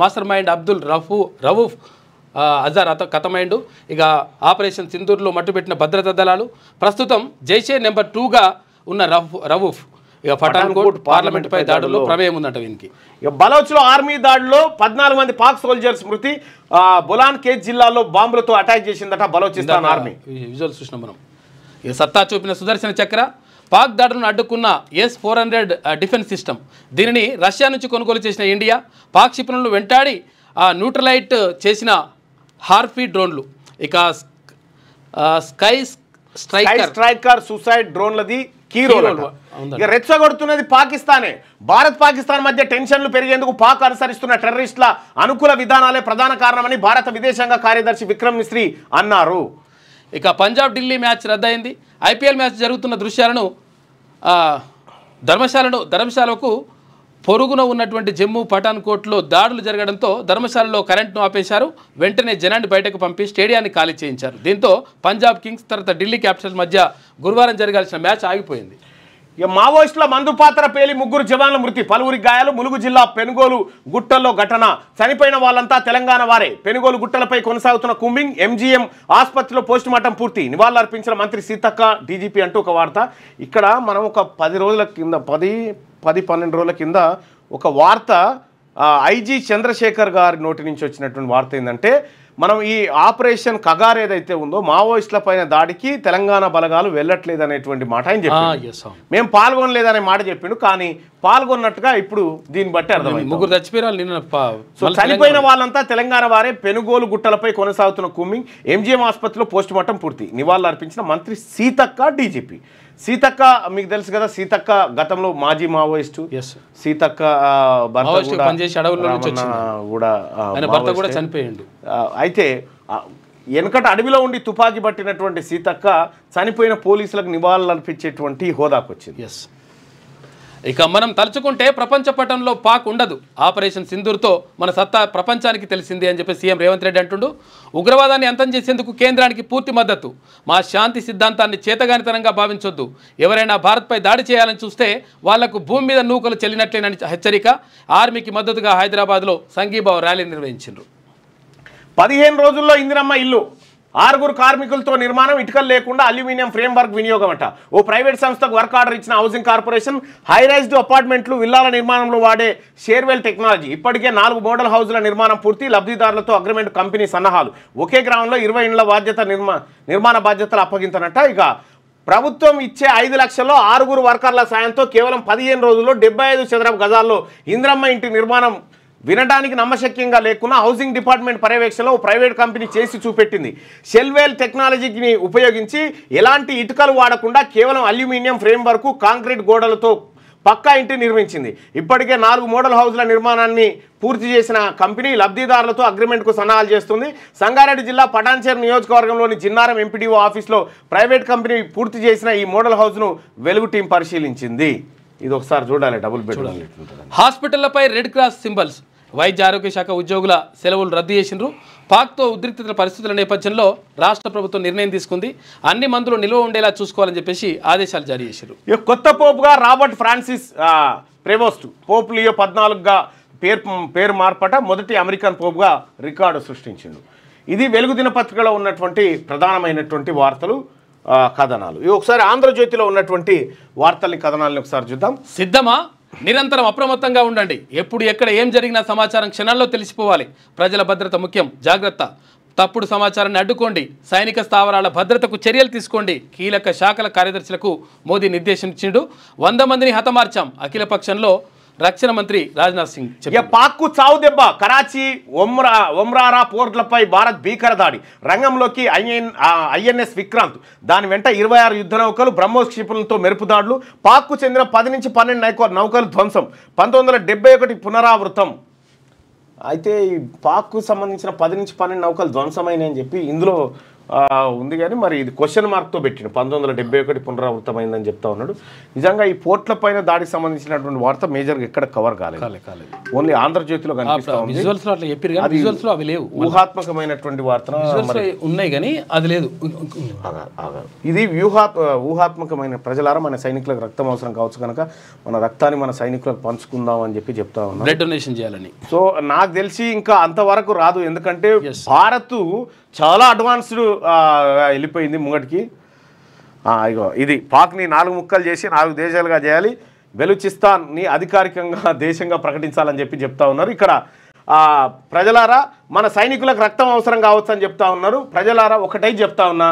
mastermind Abdul Rauf Azhar కథమైండు. ఇక ఆపరేషన్ సింధూర్లో మట్టుబెట్టిన భద్రతా దళాలు. ప్రస్తుతం జైషే నెంబర్ 2గా ఉన్న రవూఫ్ ఇక పఠాన్కోట్ పార్లమెంట్ పై దాడుల్లో ప్రమేయం ఉందట వీనికి. ఇక బలోచ్లో ఆర్మీ దాడిలో 14 మంది పాక్ సోల్జర్స్ మృతి. బొలాన్ కేజ్ జిల్లాలో బాంబులతో అటాక్ చేసిందట బలోచిస్తాన్ ఆర్మీ. విజువల్స్ చూసినాం మనం. ఇక సత్తా చూపిన సుదర్శన చక్ర. పాక్ దాడులను అడ్డుకున్న S-400 డిఫెన్స్ సిస్టమ్. దీనిని రష్యా నుంచి కొనుగోలు చేసిన ఇండియా. పాక్ క్షిపణులను వెంటాడి న్యూట్రలైట్ చేసిన హార్ఫీ డ్రోన్లు. ఇక స్కై స్ట్రైకర్ సూసైడ్ డ్రోన్లది ఇక రెచ్చగొడుతున్నది పాకిస్తానే. పాకిస్తాన్ మధ్య టెన్షన్లు పెరిగేందుకు పాక్ అనుసరిస్తున్న టెర్రరిస్టుల అనుకూల విధానాలే ప్రధాన కారణమని భారత విదేశాంగ కార్యదర్శి విక్రమ్ మిశ్రీ అన్నారు. ఇక పంజాబ్ ఢిల్లీ మ్యాచ్ రద్దయింది. IPL మ్యాచ్ జరుగుతున్న దృశ్యాలను ధర్మశాలకు పొరుగున ఉన్నటువంటి జమ్మూ పఠాన్కోట్లో దాడులు జరగడంతో ధర్మశాలలో కరెంట్ను ఆపేశారు. వెంటనే జనాన్ని బయటకు పంపి స్టేడియాన్ని ఖాళీ చేయించారు. దీంతో పంజాబ్ కింగ్స్ తర్వాత ఢిల్లీ క్యాపిటల్స్ మధ్య గురువారం జరగాల్సిన మ్యాచ్ ఆగిపోయింది. ఇక మావోయిస్టుల మందు పాత్ర పేలి 3 జవాన్ల మృతి. పలువురి గాయాలు. ములుగు జిల్లా పెనుగోలు గుట్టల్లో ఘటన. చనిపోయిన వాళ్ళంతా తెలంగాణ వారే. పెనుగోలు గుట్టలపై కొనసాగుతున్న కూంబింగ్. MGM ఆసుపత్రిలో పోస్టుమార్టం పూర్తి. నివాళులర్పించిన మంత్రి సీతక్క, DGP అంటూ ఒక వార్త. ఇక్కడ మనం ఒక 10 రోజుల కింద 10-12 రోజుల కింద ఒక వార్త IG చంద్రశేఖర్ గారి నోటి నుంచి వచ్చినటువంటి వార్త ఏంటంటే, మనం ఈ ఆపరేషన్ కగార్ ఏదైతే ఉందో మావోయిస్టుల పైన దాడికి తెలంగాణ బలగాలు వెళ్ళట్లేదు అనేటువంటి మాట ఆయన చెప్పారు. మేము పాల్గొనలేదనే మాట చెప్పిండు. కానీ పాల్గొన్నట్టుగా ఇప్పుడు దీన్ని బట్టి అర్థమైంది. 3 చచ్చిపోయారు. సో చనిపోయిన వాళ్ళంతా తెలంగాణ వారే. పెనుగోలు గుట్టలపై కొనసాగుతున్న కూంబింగ్. MGM ఆసుపత్రిలో పోస్టుమార్టం పూర్తి. నివాళులు అర్పించిన మంత్రి సీతక్క, DGP. సీతక్క మీకు తెలుసు కదా, సీతక్క గతంలో మాజీ మావోయిస్టు. సీతక్క భర్త కూడా చనిపోయిండు. అయితే వెనకట అడవిలో ఉండి తుపాకీ పట్టినటువంటి సీతక్క చనిపోయిన పోలీసులకు నివాళులు అర్పించేటువంటి హోదాకు వచ్చింది. ఇక మనం తలుచుకుంటే ప్రపంచ పటంలో పాక్ ఉండదు. ఆపరేషన్ సింధూర్తో మన సత్తా ప్రపంచానికి తెలిసింది అని చెప్పి సీఎం రేవంత్ రెడ్డి అంటుండు. ఉగ్రవాదాన్ని అంతం చేసేందుకు కేంద్రానికి పూర్తి మద్దతు. మా శాంతి సిద్ధాంతాన్ని చేతగానితనంగా భావించొద్దు. ఎవరైనా భారత్పై దాడి చేయాలని చూస్తే వాళ్లకు భూమి మీద నూకలు చెల్లినట్లేనని హెచ్చరిక. ఆర్మీకి మద్దతుగా హైదరాబాద్లో సంఘీభావ ర్యాలీ నిర్వహించారు. 15 రోజుల్లో ఇందిరమ్మ ఇల్లు 6 కార్మికులతో నిర్మాణం, ఇటుకలు లేకుండా అల్యూమినియం ఫ్రేమ్వర్క్ వినియోగం అంట. ఓ ప్రైవేట్ సంస్థకు వర్క్ ఆర్డర్ ఇచ్చిన హౌసింగ్ కార్పొరేషన్ హైరైజ్డ్ అపార్ట్మెంట్లు, విల్లాల నిర్మాణంలో వాడే షేర్వెల్ టెక్నాలజీ. ఇప్పటికే 4 మోడల్ హౌజుల నిర్మాణం పూర్తి. లబ్ధిదారులతో అగ్రిమెంట్ కంపెనీ సన్నాహాలు. ఒకే గ్రామంలో 20 ఇండ్ల బాధ్యత నిర్మాణ బాధ్యతలు అప్పగింతనట. ఇక ప్రభుత్వం ఇచ్చే 5 లక్షల్లో 6 వర్కర్ల సాయంతో కేవలం 15 రోజుల్లో 75 చదరపు గజాల్లో ఇందిరమ్మ ఇంటి నిర్మాణం వినడానికి నమ్మశక్యంగా లేకున్నా హౌసింగ్ డిపార్ట్మెంట్ పర్యవేక్షణలో ప్రైవేట్ కంపెనీ చేసి చూపెట్టింది. షెల్వేల్ టెక్నాలజీని ఉపయోగించి ఎలాంటి ఇటుకలు వాడకుండా కేవలం అల్యూమినియం ఫ్రేమ్వర్క్, కాంక్రీట్ గోడలతో పక్కా ఇంటిని నిర్మించింది. ఇప్పటికే 4 మోడల్ హౌస్ల నిర్మాణాన్ని పూర్తి చేసిన కంపెనీ లబ్ధిదారులతో అగ్రిమెంట్కు సన్నాహాలు చేస్తుంది. సంగారెడ్డి జిల్లా పటాన్చేరు నియోజకవర్గంలోని జిన్నారం ఎంపీడీఓ ఆఫీస్లో ప్రైవేట్ కంపెనీ పూర్తి చేసిన ఈ మోడల్ హౌస్ను వెలుగు టీం పరిశీలించింది. ఇది ఒకసారి చూడాలి. Double bedroom. హాస్పిటళ్లపై రెడ్ క్రాస్ సింబల్స్. వైద్య ఆరోగ్య శాఖ ఉద్యోగుల సెలవులు రద్దు చేసిండ్రు. పాక్తో ఉద్రిక్తత పరిస్థితుల నేపథ్యంలో రాష్ట్ర ప్రభుత్వం నిర్ణయం తీసుకుంది. అన్ని మందులు నిల్వ ఉండేలా చూసుకోవాలని చెప్పేసి ఆదేశాలు జారీ చేశారు. కొత్త పోపుగా రాబర్ట్ ఫ్రాన్సిస్ ప్రెవోస్ట్, పోప్ లియో 14గా పేరు మార్పట. మొదటి అమెరికన్ పోపుగా రికార్డు సృష్టించిండు. ఇది వెలుగు దినపత్రికలో ఉన్నటువంటి ప్రధానమైనటువంటి వార్తలు, కథనాలు. ఇవి ఒకసారి ఆంధ్రజ్యోతిలో ఉన్నటువంటి వార్తల్ని, కథనాలని ఒకసారి చూద్దాం. సిద్ధమా? నిరంతరం అప్రమత్తంగా ఉండండి. ఎప్పుడు ఎక్కడ ఏం జరిగినా సమాచారం క్షణాల్లో తెలిసిపోవాలి. ప్రజల భద్రత ముఖ్యం, జాగ్రత్త. తప్పుడు సమాచారాన్ని అడ్డుకోండి. సైనిక స్థావరాల భద్రతకు చర్యలు తీసుకోండి. కీలక శాఖల కార్యదర్శులకు మోదీ నిర్దేశించిండు. 100 మందిని హతమార్చాం. అఖిల పక్షంలో రక్షణ మంత్రి రాజ్నాథ్ సింగ్. పాక్కు చావు దెబ్బ. కరాచీ ఒమ్రారా పోర్ట్లపై భారత్ భీకర దాడి. రంగంలోకి ఐఎన్ఎస్ విక్రాంత్, దాని వెంట 26 యుద్ధ నౌకలు, బ్రహ్మోస్ క్షిపణులతో మెరుపు దాడులు. పాక్కు చెందిన 10 నుంచి 12 నౌకలు ధ్వంసం. 1971 పునరావృతం. అయితే ఈ పాక్కు సంబంధించిన 10 నుంచి 12 నౌకలు ధ్వంసమైనని చెప్పి ఇందులో ఉంది. కానీ మరి ఇది క్వశ్చన్ మార్క్తో పెట్టిండు. 1971 పునరావృతమైందని చెప్తా ఉన్నాడు. నిజంగా ఈ పోర్ట్ల పైన దాడికి సంబంధించినటువంటి వార్త మేజర్గా ఎక్కడ కవర్ కాలేదు. ఓన్లీ ఆంధ్రజ్యోతిలో కనిపిస్తా ఉంది. ఊహాత్మకమైనటువంటి వార్త ఉన్నాయి కానీ అది లేదు. ఇది ఊహాత్మకమైన. ప్రజలారా, మన సైనికులకు రక్తం అవసరం కావచ్చు కనుక మన రక్తాన్ని మన సైనికులకు పంచుకుందాం అని చెప్పి చెప్తా ఉన్నాం. బ్లడ్ డొనేషన్ చేయాలని. సో నాకు తెలిసి ఇంకా అంతవరకు రాదు. ఎందుకంటే భారత్ చాలా అడ్వాన్స్డ్ వెళ్ళిపోయింది ముంగటికి. ఇగో ఇది పాక్ని 4 ముక్కలు చేసి 4 దేశాలుగా చేయాలి. బెలూచిస్తాన్ని అధికారికంగా దేశంగా ప్రకటించాలని చెప్పి చెప్తా ఉన్నారు. ఇక్కడ ప్రజలారా, మన సైనికులకు రక్తం అవసరం కావచ్చు అని చెప్తా ఉన్నారు. ప్రజలారా, ఒకటై చెప్తా ఉన్నా,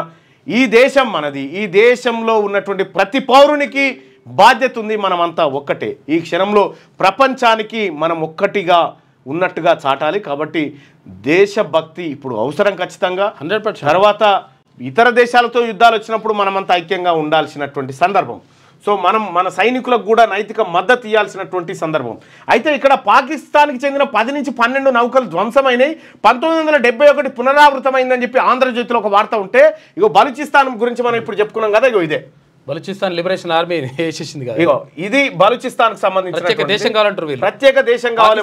ఈ దేశం మనది. ఈ దేశంలో ఉన్నటువంటి ప్రతి పౌరునికి బాధ్యత ఉంది. మనమంతా ఒక్కటే. ఈ క్షణంలో ప్రపంచానికి మనం ఒక్కటిగా ఉన్నట్టుగా చాటాలి. కాబట్టి దేశభక్తి ఇప్పుడు అవసరం ఖచ్చితంగా. 100%. తర్వాత ఇతర దేశాలతో యుద్ధాలు వచ్చినప్పుడు మనమంతా ఐక్యంగా ఉండాల్సినటువంటి సందర్భం. సో మనం మన సైనికులకు కూడా నైతిక మద్దతు ఇవ్వాల్సినటువంటి సందర్భం. అయితే ఇక్కడ పాకిస్తాన్కి చెందిన 10 నుంచి 12 నౌకలు ధ్వంసమైనవి. 1971 పునరావృతమైందని చెప్పి ఆంధ్రజ్యోతిలో ఒక వార్త ఉంటే, ఇగో బలూచిస్తాన్ గురించి మనం ఇప్పుడు చెప్పుకున్నాం కదా. ఇగో ఇదే బలూచిస్తాన్ లిబరేషన్ ఆర్మీ వేసేసింది కదా. ఇగో ఇది బలూచిస్తాన్ సంబంధించిన ప్రత్యేక దేశం కావాలంటారు. ప్రత్యేక దేశం కావాలి.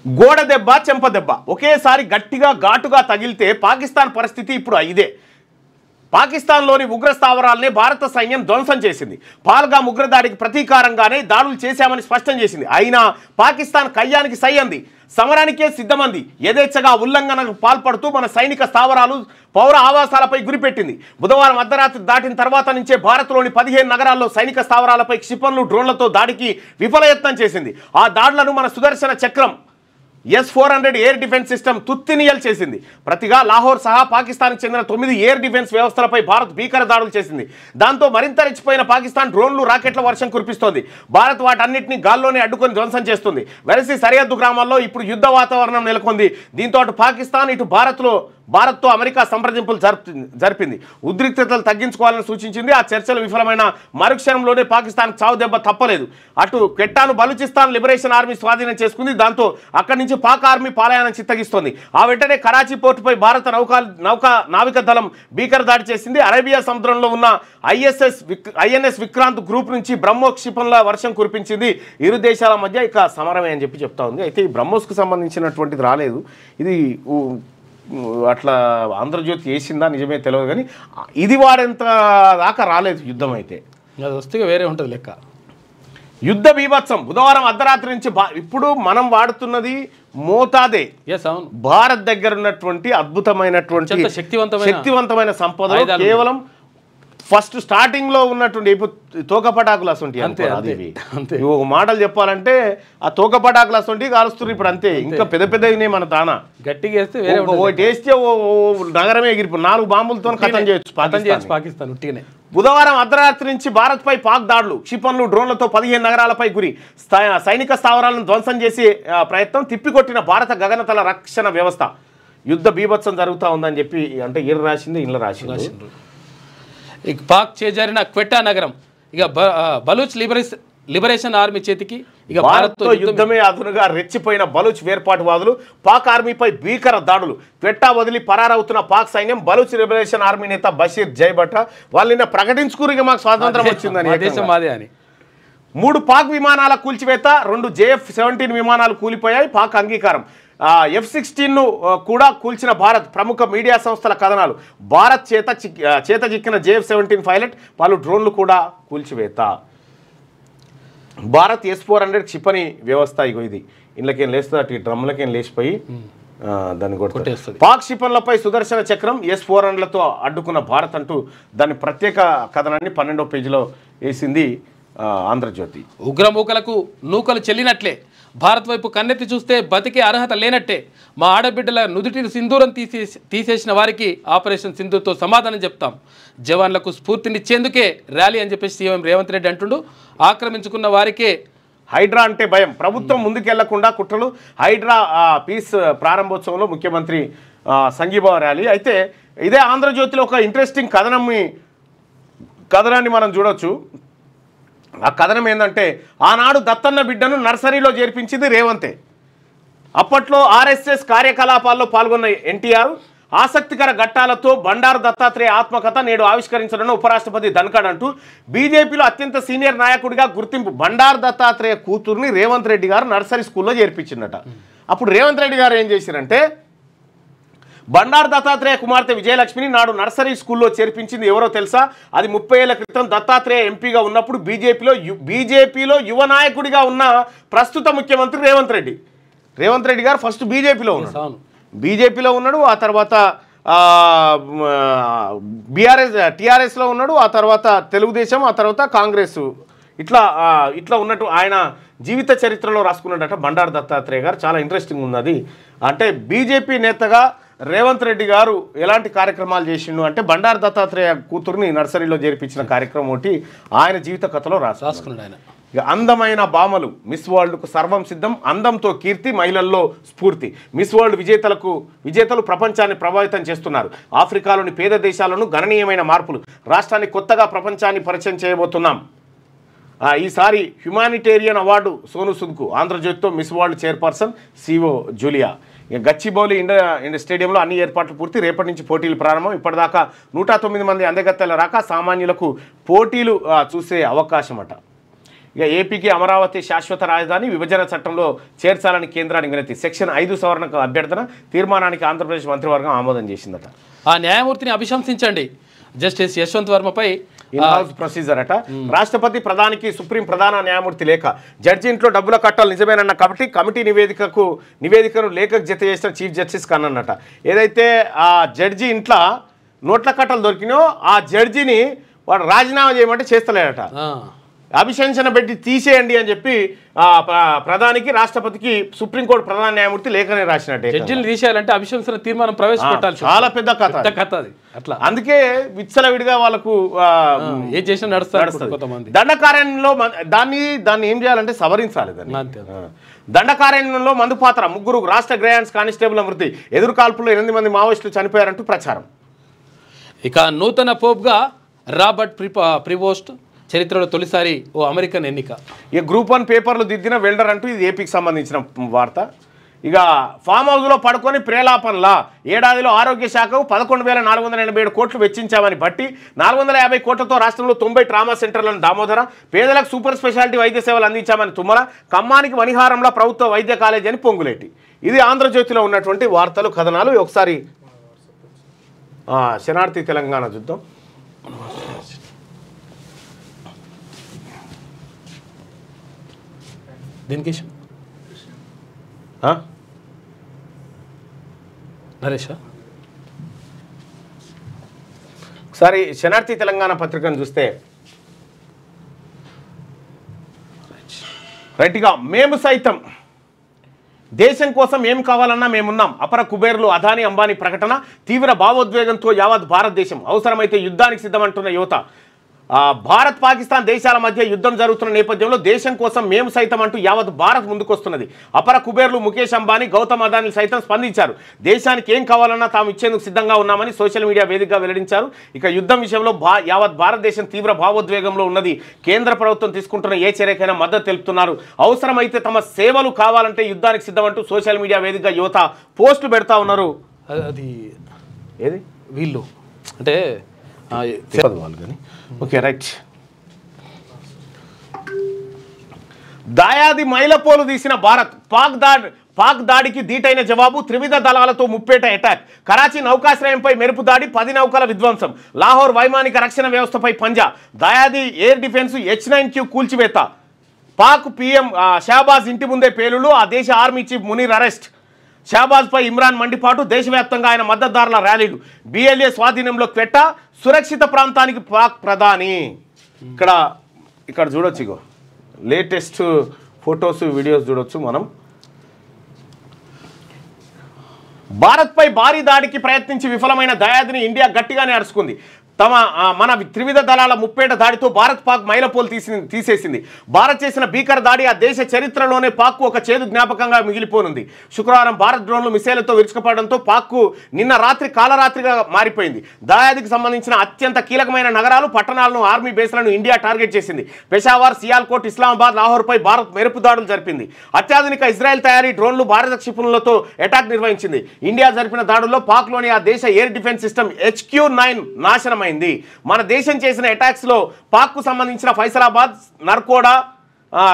గోడ దెబ్బ, చెంప దెబ్బ ఒకేసారి గట్టిగా ఘాటుగా తగిలితే పాకిస్తాన్ పరిస్థితి ఇప్పుడు ఇదే. పాకిస్తాన్లోని ఉగ్ర స్థావరాలనే భారత సైన్యం ధ్వంసం చేసింది. పాల్గామ్ ఉగ్రదాడికి ప్రతీకారంగానే దాడులు చేశామని స్పష్టం చేసింది. అయినా పాకిస్తాన్ కయ్యానికి సై అంది, సమరానికే సిద్ధమంది. యథేచ్ఛగా ఉల్లంఘనకు పాల్పడుతూ మన సైనిక స్థావరాలు, పౌర ఆవాసాలపై గురిపెట్టింది. బుధవారం అర్ధరాత్రి దాటిన తర్వాత నుంచే భారత్లోని 15 నగరాల్లో సైనిక స్థావరాలపై క్షిపణులు, డ్రోన్లతో దాడికి విఫలయత్నం చేసింది. ఆ దాడులను మన సుదర్శన చక్రం S-400 ఎయిర్ డిఫెన్స్ సిస్టమ్ తుత్తినియల్ చేసింది. ప్రతిగా లాహోర్ సహా పాకిస్తాన్కి చెందిన 9 ఎయిర్ డిఫెన్స్ వ్యవస్థలపై భారత్ భీకర దాడులు చేసింది. దాంతో మరింత రెచ్చిపోయిన పాకిస్తాన్ డ్రోన్లు, రాకెట్ల వర్షం కురిపిస్తోంది. భారత్ వాటన్నింటినీ గాల్లోనే అడ్డుకొని ధ్వంసం చేస్తుంది. వెరసి సరిహద్దు గ్రామాల్లో ఇప్పుడు యుద్ధ వాతావరణం నెలకొంది. దీంతో అటు పాకిస్తాన్, ఇటు భారత్లో భారత్తో అమెరికా సంప్రదింపులు జరిపింది. ఉద్రిక్తతలు తగ్గించుకోవాలని సూచించింది. ఆ చర్చలు విఫలమైన మరుక్షణంలోనే పాకిస్తాన్ చావు దెబ్బ తప్పలేదు. అటు క్వెట్టాను బలూచిస్తాన్ లిబరేషన్ ఆర్మీ స్వాధీనం చేసుకుంది. దాంతో అక్కడి నుంచి పాక్ ఆర్మీ పాలాయనం చిత్తగిస్తోంది. ఆ వెంటనే కరాచీ పోర్టుపై భారత నావిక దళం భీకర దాడి చేసింది. అరేబియా సముద్రంలో ఉన్న ఐఎన్ఎస్ విక్రాంత్ గ్రూప్ నుంచి బ్రహ్మోస్ క్షిపణుల వర్షం కురిపించింది. ఇరు దేశాల మధ్య ఇక సమరమే అని చెప్తా ఉంది. అయితే ఈ బ్రహ్మోస్కు సంబంధించినటువంటిది రాలేదు. ఇది అట్లా ఆంధ్రజ్యోతి వేసిందా నిజమే తెలియదు, కానీ ఇది వాడేంత దాకా రాలేదు యుద్ధం. అయితే అది వస్తే వేరే ఉంటుంది లెక్క. యుద్ధ బీభత్సం బుధవారం అర్ధరాత్రి నుంచి ఇప్పుడు మనం వాడుతున్నది మోతాదే. భారత్ దగ్గర ఉన్నటువంటి అద్భుతమైనటువంటి శక్తివంతమైన సంపద కేవలం ఫస్ట్ స్టార్టింగ్ లో ఉన్నటువంటి తోక పటాకులు అసొంటి అంతే. ఒక మాటలు చెప్పాలంటే ఆ తోక పటాకులు అసొంటి కాలుస్తున్నారు ఇప్పుడు అంతే. ఇంకా పెద్ద పెద్దవి మన దానా గట్టిగా వేస్తే నగరమే ఎగిరిపోయి 4 బాంబులతో ఖతం చేయొచ్చు పాకిస్తాన్. బుధవారం అర్ధరాత్రి నుంచి భారత్ పై పాక్ దాడులు, క్షిపణులు, డ్రోన్లతో 15 నగరాలపై గురి, సైనిక స్థావరాలను ధ్వంసం చేసే ప్రయత్నం, తిప్పికొట్టిన భారత గగనతల రక్షణ వ్యవస్థ. యుద్ధ బీభత్సం జరుగుతూ ఉందని చెప్పి అంటే ఈర రాసింది ఇంట్లో రాసింది. ఇక పాక్ చేజారిన క్వెట్టా నగరం ఇక బలూచ్ లిబరేషన్ ఆర్మీ చేతికి. ఇక భారత్తో యుద్ధమే అదునుగా రెచ్చిపోయిన బలూచ్ వేర్పాటువాదులు, పాక్ ఆర్మీపై భీకర దాడులు. క్వెట్టా వదిలి పరారవుతున్న పాక్ సైన్యం. బలూచ్ లిబరేషన్ ఆర్మీ నేత బషీర్ జైభట్ వాళ్ళు నిన్న ప్రకటించుకుని మాకు స్వాతంత్రం వచ్చిందని, దేశం మాదే అని. 3 పాక్ విమానాల కూల్చివేత, 2 JF-17 విమానాలు కూలిపోయాయి. పాక్ అంగీకారం. F-16ను కూడా కూల్చిన భారత్. ప్రముఖ మీడియా సంస్థల కథనాలు. భారత్ చేత చిక్కిన JF-17 పైలట్, పలు డ్రోన్లు కూడా కూల్చివేత. భారత్ S-400 క్షిపణి వ్యవస్థ. ఇగో ఇది ఇండ్లకేం లేస్తుంది, అటు డ్రమ్లకేం లేచిపోయి దాన్ని కొట్టేస్తుంది. పాక్ క్షిపణులపై సుదర్శన చక్రం, S-400లతో అడ్డుకున్న భారత్ అంటూ దాని ప్రత్యేక కథనాన్ని 12వ పేజీలో వేసింది ఆంధ్రజ్యోతి. ఉగ్రమూకలకు నూకలు చెల్లినట్లే భారత్ వైపు కన్నెత్తి చూస్తే బతికే అర్హత లేనట్టే. మా ఆడబిడ్డల నుదుటి సింధూరం తీసేసిన వారికి ఆపరేషన్ సింధూర్తో సమాధానం చెప్తాం. జవాన్లకు స్ఫూర్తినిచ్చేందుకే ర్యాలీ అని చెప్పేసి సీఎం రేవంత్ రెడ్డి అంటుండు. ఆక్రమించుకున్న వారికే హైడ్రా అంటే భయం. ప్రభుత్వం ముందుకెళ్లకుండా కుట్రలు. హైడ్రా పీస్ ప్రారంభోత్సవంలో ముఖ్యమంత్రి సంఘీభావ ర్యాలీ. అయితే ఇదే ఆంధ్రజ్యోతిలో ఒక ఇంట్రెస్టింగ్ కథనాన్ని మనం చూడొచ్చు. ఆ కథనం ఏంటంటే, ఆనాడు దత్తన్న బిడ్డను నర్సరీలో చేర్పించింది రేవంతే. అప్పట్లో RSS కార్యకలాపాల్లో పాల్గొన్న ఎన్టీఆర్ ఆసక్తికర ఘట్టాలతో బండారు దత్తాత్రేయ ఆత్మకథ నేడు ఆవిష్కరించడం ఉపరాష్ట్రపతి ధన్ఖడ్ అంటూ బీజేపీలో అత్యంత సీనియర్ నాయకుడిగా గుర్తింపు. బండారు దత్తాత్రేయ కూతుర్ని రేవంత్ రెడ్డి గారు నర్సరీ స్కూల్లో చేర్పించిందట. అప్పుడు రేవంత్ రెడ్డి గారు ఏం చేశారంటే, బండారు దత్తాత్రేయ కుమార్తె విజయలక్ష్మిని నాడు నర్సరీ స్కూల్లో చేర్పించింది ఎవరో తెలుసా? అది 30 ఏళ్ల క్రితం దత్తాత్రేయ ఎంపీగా ఉన్నప్పుడు బీజేపీలో యువ నాయకుడిగా ఉన్న ప్రస్తుత ముఖ్యమంత్రి రేవంత్ రెడ్డి గారు ఫస్ట్ బీజేపీలో ఉన్నాడు. ఆ తర్వాత టీఆర్ఎస్లో ఉన్నాడు. ఆ తర్వాత తెలుగుదేశం, ఆ తర్వాత కాంగ్రెస్. ఇట్లా ఉన్నట్టు ఆయన జీవిత చరిత్రలో రాసుకున్నాడట బండారు దత్తాత్రేయ గారు. చాలా ఇంట్రెస్టింగ్ ఉన్నది. అంటే బీజేపీ నేతగా రేవంత్ రెడ్డి గారు ఎలాంటి కార్యక్రమాలు చేసిండు అంటే, బండారు దత్తాత్రేయ కూతుర్ని నర్సరీలో చేర్పించిన కార్యక్రమం ఒకటి ఆయన జీవిత కథలో రాసుకున్నాడు ఆయన. ఇక అందమైన భామలు. మిస్ వరల్డ్కు సర్వం సిద్ధం. అందంతో కీర్తి, మహిళల్లో స్ఫూర్తి. మిస్ వరల్డ్ విజేతలు ప్రపంచాన్ని ప్రభావితం చేస్తున్నారు. ఆఫ్రికాలోని పేద దేశాలను గణనీయమైన మార్పులు. రాష్ట్రాన్ని కొత్తగా ప్రపంచాన్ని పరిచయం చేయబోతున్నాం. ఈసారి హ్యుమానిటేరియన్ అవార్డు సోను సుద్కు. ఆంధ్రజ్యోతితో Miss World chairperson CEO Julia. Gachibowli India స్టేడియంలో అన్ని ఏర్పాట్లు పూర్తి. రేపటి నుంచి పోటీలు ప్రారంభం. ఇప్పటిదాకా 109 మంది అందగత్తెల రాక సామాన్యులకు పోటీలు చూసే అవకాశం అట. ఇక ఏపీకి అమరావతి శాశ్వత రాజధాని విభజన చట్టంలో చేర్చాలని కేంద్రానికి వినతి. సెక్షన్ 5 సవరణకు అభ్యర్థన. తీర్మానానికి ఆంధ్రప్రదేశ్ మంత్రివర్గం ఆమోదం చేసిందట. ఆ న్యాయమూర్తిని అభిశంసించండి. జస్టిస్ యశ్వంత్ వర్మపై ఇన్-హౌస్ ప్రొసీజర్ అట. రాష్ట్రపతి ప్రధానికి సుప్రీం ప్రధాన న్యాయమూర్తి లేఖ. జడ్జి ఇంట్లో డబ్బుల కట్టాలు నిజమేనన్న కమిటీ నివేదికను లేఖకు జత చేసిన చీఫ్ జస్టిస్ కన్నన్నట. ఏదైతే ఆ జడ్జి ఇంట్లో నోట్ల కట్టలు దొరికినాయో ఆ జడ్జిని వాడు రాజీనామా చేయమంటే చేస్తలేడట. అభిశంసన పెట్టి తీసేయండి అని చెప్పి ప్రధానికి రాష్ట్రపతికి సుప్రీంకోర్టు ప్రధాన న్యాయమూర్తి లేఖనే రాసినట్టే. జడ్జిని తీసేయాలంటే అభిశంసన తీర్మానం ప్రవేశపెట్టాలి. చాలా పెద్ద కథ అది. అట్లా అందుకే విచ్చలవిడిగా వాళ్ళకు ఏం చేసినా నడుస్తుంది. దండకార్యంలో దాన్ని ఏం చేయాలంటే సవరించాలి. దాన్ని దండకారణ్యంలో మందుపాత్ర, 3 రాష్ట్ర గ్రేయాన్స్ కానిస్టేబుల్ మృతి, ఎదురుకాల్పుల్లో 8 మంది మావోయిస్టులు చనిపోయారంటూ ప్రచారం. ఇక నూతన పోప్గా రాబర్ట్ ప్రివోస్ట్, చరిత్రలో తొలిసారి ఓ అమెరికన్ ఎన్నిక. ఈ గ్రూప్ 1 పేపర్లు దిద్దిన వెల్డర్ అంటూ ఇది ఏపీకి సంబంధించిన వార్త. ఇక ఫామ్ హౌస్లో పడుకొని ప్రేలాపనలా, ఏడాదిలో ఆరోగ్య శాఖకు 11,487 కోట్లు వెచ్చించామని బట్టి 450 కోట్లతో రాష్ట్రంలో 90 ట్రామా సెంటర్లను దామోదర, పేదలకు సూపర్ స్పెషాలిటీ వైద్య సేవలు అందించామని తుమ్మల, ఖమ్మానికి మణిహారంలో ప్రభుత్వ వైద్య కాలేజీ అని పొంగులేటి. ఇది ఆంధ్రజ్యోతిలో ఉన్నటువంటి వార్తలు, కథనాలు. ఒకసారి శనార్థి తెలంగాణ చూద్దాం. దీనికి నరేష్ ఒకసారి శనార్థి తెలంగాణ పత్రికను చూస్తే రైట్గా, మేము సైతం దేశం కోసం ఏం కావాలన్నా మేమున్నాం. అపర కుబేర్లు అదానీ అంబానీ ప్రకటన, తీవ్ర భావోద్వేగంతో యావత్ భారతదేశం, అవసరమైతే యుద్ధానికి సిద్ధమంటున్న యువత. భారత్ పాకిస్తాన్ దేశాల మధ్య యుద్ధం జరుగుతున్న నేపథ్యంలో దేశం కోసం మేము సైతం అంటూ యావత్ భారత్ ముందుకొస్తున్నది. అపర కుబేర్లు ముఖేష్ అంబానీ, గౌతమ్ అదానీ సైతం స్పందించారు. దేశానికి ఏం కావాలన్నా తాము ఇచ్చేందుకు సిద్ధంగా ఉన్నామని సోషల్ మీడియా వేదికగా వెల్లడించారు. ఇక యుద్ధం విషయంలో యావత్ భారతదేశం తీవ్ర భావోద్వేగంలో ఉన్నది. కేంద్ర ప్రభుత్వం తీసుకుంటున్న ఏ చర్యకైనా మద్దతు తెలుపుతున్నారు. అవసరమైతే తమ సేవలు కావాలంటే యుద్ధానికి సిద్ధమంటూ సోషల్ మీడియా వేదికగా యువత పోస్టులు పెడతా ఉన్నారు. అది ఏది వీళ్ళు అంటే వాళ్ళు కానీ ఓకే రైట్. దాయాది మైలపోలు తీసిన భారత్, పాక్ దాడికి ధీటైన జవాబు, త్రివిధ దళాలతో ముప్పేట అటాక్, కరాచీ నౌకాశ్రయంపై మెరుపు దాడి, 10 నౌకల విధ్వంసం, లాహోర్ వైమానిక రక్షణ వ్యవస్థపై పంజా, దాయాది ఎయిర్ డిఫెన్స్ H-9Q కూల్చివేత, పాక్ పీఎం షహబాజ్ ఇంటి ముందే పేలుళ్లు, ఆ దేశ ఆర్మీ చీఫ్ మునీర్ అరెస్ట్, షహబాజ్పై ఇమ్రాన్ మండిపాటు, దేశవ్యాప్తంగా ఆయన మద్దతుదారుల ర్యాలీలు, BLA స్వాధీనంలో క్వెట్ట, సురక్షిత ప్రాంతానికి పాక్ ప్రధాని. ఇక్కడ చూడొచ్చు, ఇగో లేటెస్ట్ ఫొటోస్ వీడియోస్ చూడొచ్చు మనం. భారత్పై భారీ దాడికి ప్రయత్నించి విఫలమైన దయాదిని ఇండియా గట్టిగానే అరుచుకుంది. మన త్రివిధ దళాల ముప్పేట దాడితో భారత్ పాక్ మైలపోలు తీసేసింది. భారత్ చేసిన భీకర దాడి ఆ దేశ చరిత్రలోనే పాక్కు ఒక చేదు జ్ఞాపకంగా మిగిలిపోనుంది. శుక్రవారం భారత్ డ్రోన్లు మిసైళ్లతో విరుచుకుపడడంతో పాక్కు నిన్న రాత్రి కాలరాత్రిగా మారిపోయింది. దాయాదికి సంబంధించిన అత్యంత కీలకమైన నగరాలు, పట్టణాలను, ఆర్మీ బేస్లను ఇండియా టార్గెట్ చేసింది. పెషావర్, సియాల్కోట్, ఇస్లామాబాద్, లాహోర్పై భారత్ మెరుపు దాడులు జరిపింది. అత్యాధునిక ఇజ్రాయెల్ తయారీ డ్రోన్లు, భారత క్షిపణులతో అటాక్ నిర్వహించింది. ఇండియా జరిపిన దాడుల్లో పాక్లోని ఆ దేశ ఎయిర్ డిఫెన్స్ సిస్టమ్ HQ-9 నాశనమైంది. మన దేశం చేసిన అటాక్స్ లో పాక్ కు సంబంధించిన ఫైసలాబాద్, నర్కోడా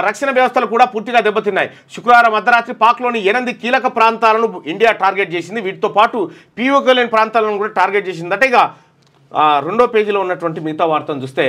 రక్షణ వ్యవస్థలు కూడా పూర్తిగా దెబ్బతిన్నాయి. శుక్రవారం అర్ధరాత్రి పాక్లోని 8 కీలక ప్రాంతాలను ఇండియా టార్గెట్ చేసింది. వీటితో పాటు POK లేని ప్రాంతాలను కూడా టార్గెట్ చేసింది. అంటే ఇక రెండో పేజీలో ఉన్నటువంటి మిగతా వార్తను చూస్తే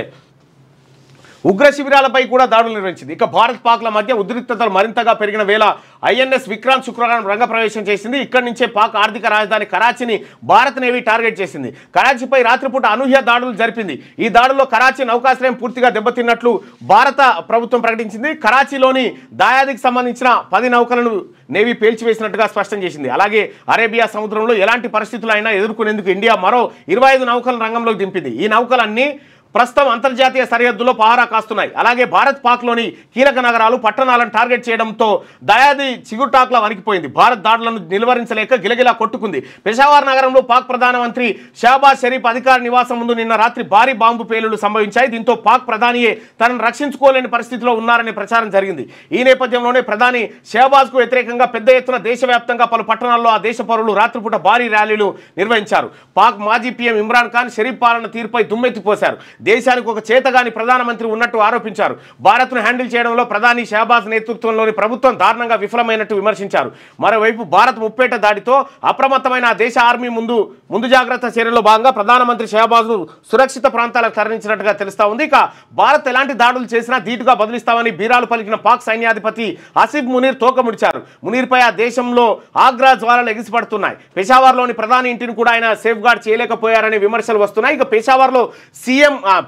ఉగ్ర శిబిరాలపై కూడా దాడులు నిర్వహించింది. ఇక భారత్ పాక్ల మధ్య ఉద్రిక్తతలు మరింతగా పెరిగిన వేళ INS విక్రాంత్ శుక్రవారం రంగప్రవేశం చేసింది. ఇక్కడి నుంచే పాక్ ఆర్థిక రాజధాని కరాచీని భారత్ నేవీ టార్గెట్ చేసింది. కరాచీపై రాత్రిపూట అనూహ్య దాడులు జరిపింది. ఈ దాడుల్లో కరాచీ నౌకాశ్రయం పూర్తిగా దెబ్బతిన్నట్లు భారత ప్రభుత్వం ప్రకటించింది. కరాచీలోని దాయాదికి సంబంధించిన 10 నౌకలను నేవీ పేల్చివేసినట్టుగా స్పష్టం చేసింది. అలాగే అరేబియా సముద్రంలో ఎలాంటి పరిస్థితులు అయినా ఎదుర్కొనేందుకు ఇండియా మరో 25 నౌకలను రంగంలోకి దింపింది. ఈ నౌకలన్నీ ప్రస్తుతం అంతర్జాతీయ సరిహద్దులో పహారా కాస్తున్నాయి. అలాగే భారత్ పాక్లోని కీలక నగరాలు, పట్టణాలను టార్గెట్ చేయడంతో దయాది చిగుటాక్లా వణికిపోయింది. భారత్ దాడులను నిలువరించలేక గిలగిలా కొట్టుకుంది. పెషావర్ నగరంలో పాక్ ప్రధానమంత్రి షహబాజ్ షరీఫ్ అధికార నివాసం ముందు నిన్న రాత్రి భారీ బాంబు పేలుళ్లు సంభవించాయి. దీంతో పాక్ ప్రధానియే తనను రక్షించుకోలేని పరిస్థితిలో ఉన్నారనే ప్రచారం జరిగింది. ఈ నేపథ్యంలోనే ప్రధాని షహబాజ్ కు వ్యతిరేకంగా పెద్ద ఎత్తున దేశవ్యాప్తంగా పలు పట్టణాల్లో ఆ దేశ పౌరులు రాత్రిపూట భారీ ర్యాలీలు నిర్వహించారు. పాక్ మాజీ పీఎం ఇమ్రాన్ ఖాన్ షరీఫ్ పాలన తీరుపై దుమ్మెత్తిపోశారు. దేశానికి ఒక చేతగాని ప్రధానమంత్రి ఉన్నట్టు ఆరోపించారు. భారత్ను హ్యాండిల్ చేయడంలో ప్రధాని షహబాజ్ నేతృత్వంలోని ప్రభుత్వం దారుణంగా విఫలమైనట్టు విమర్శించారు. మరోవైపు భారత్ ముప్పేట దాడితో అప్రమత్తమైన ఆ దేశ ఆర్మీ ముందు జాగ్రత్త చర్యల్లో భాగంగా ప్రధానమంత్రి షహబాజ్ సురక్షిత ప్రాంతాలకు తరలించినట్టుగా తెలుస్తా ఉంది. ఇక భారత్ ఎలాంటి దాడులు చేసినా ధీటుగా బదిలిస్తామని బీరాలు పలికిన పాక్ సైన్యాధిపతి ఆసిఫ్ మునీర్ తోక ముడిచారు. మునీర్పై ఆ దేశంలో ఆగ్రా జ్వాలలు ఎగిసిపడుతున్నాయి. పెషావర్లోని ప్రధాని ఇంటిని కూడా ఆయన సేఫ్ గార్డ్ చేయలేకపోయారనే విమర్శలు వస్తున్నాయి. ఇక పెషావర్లో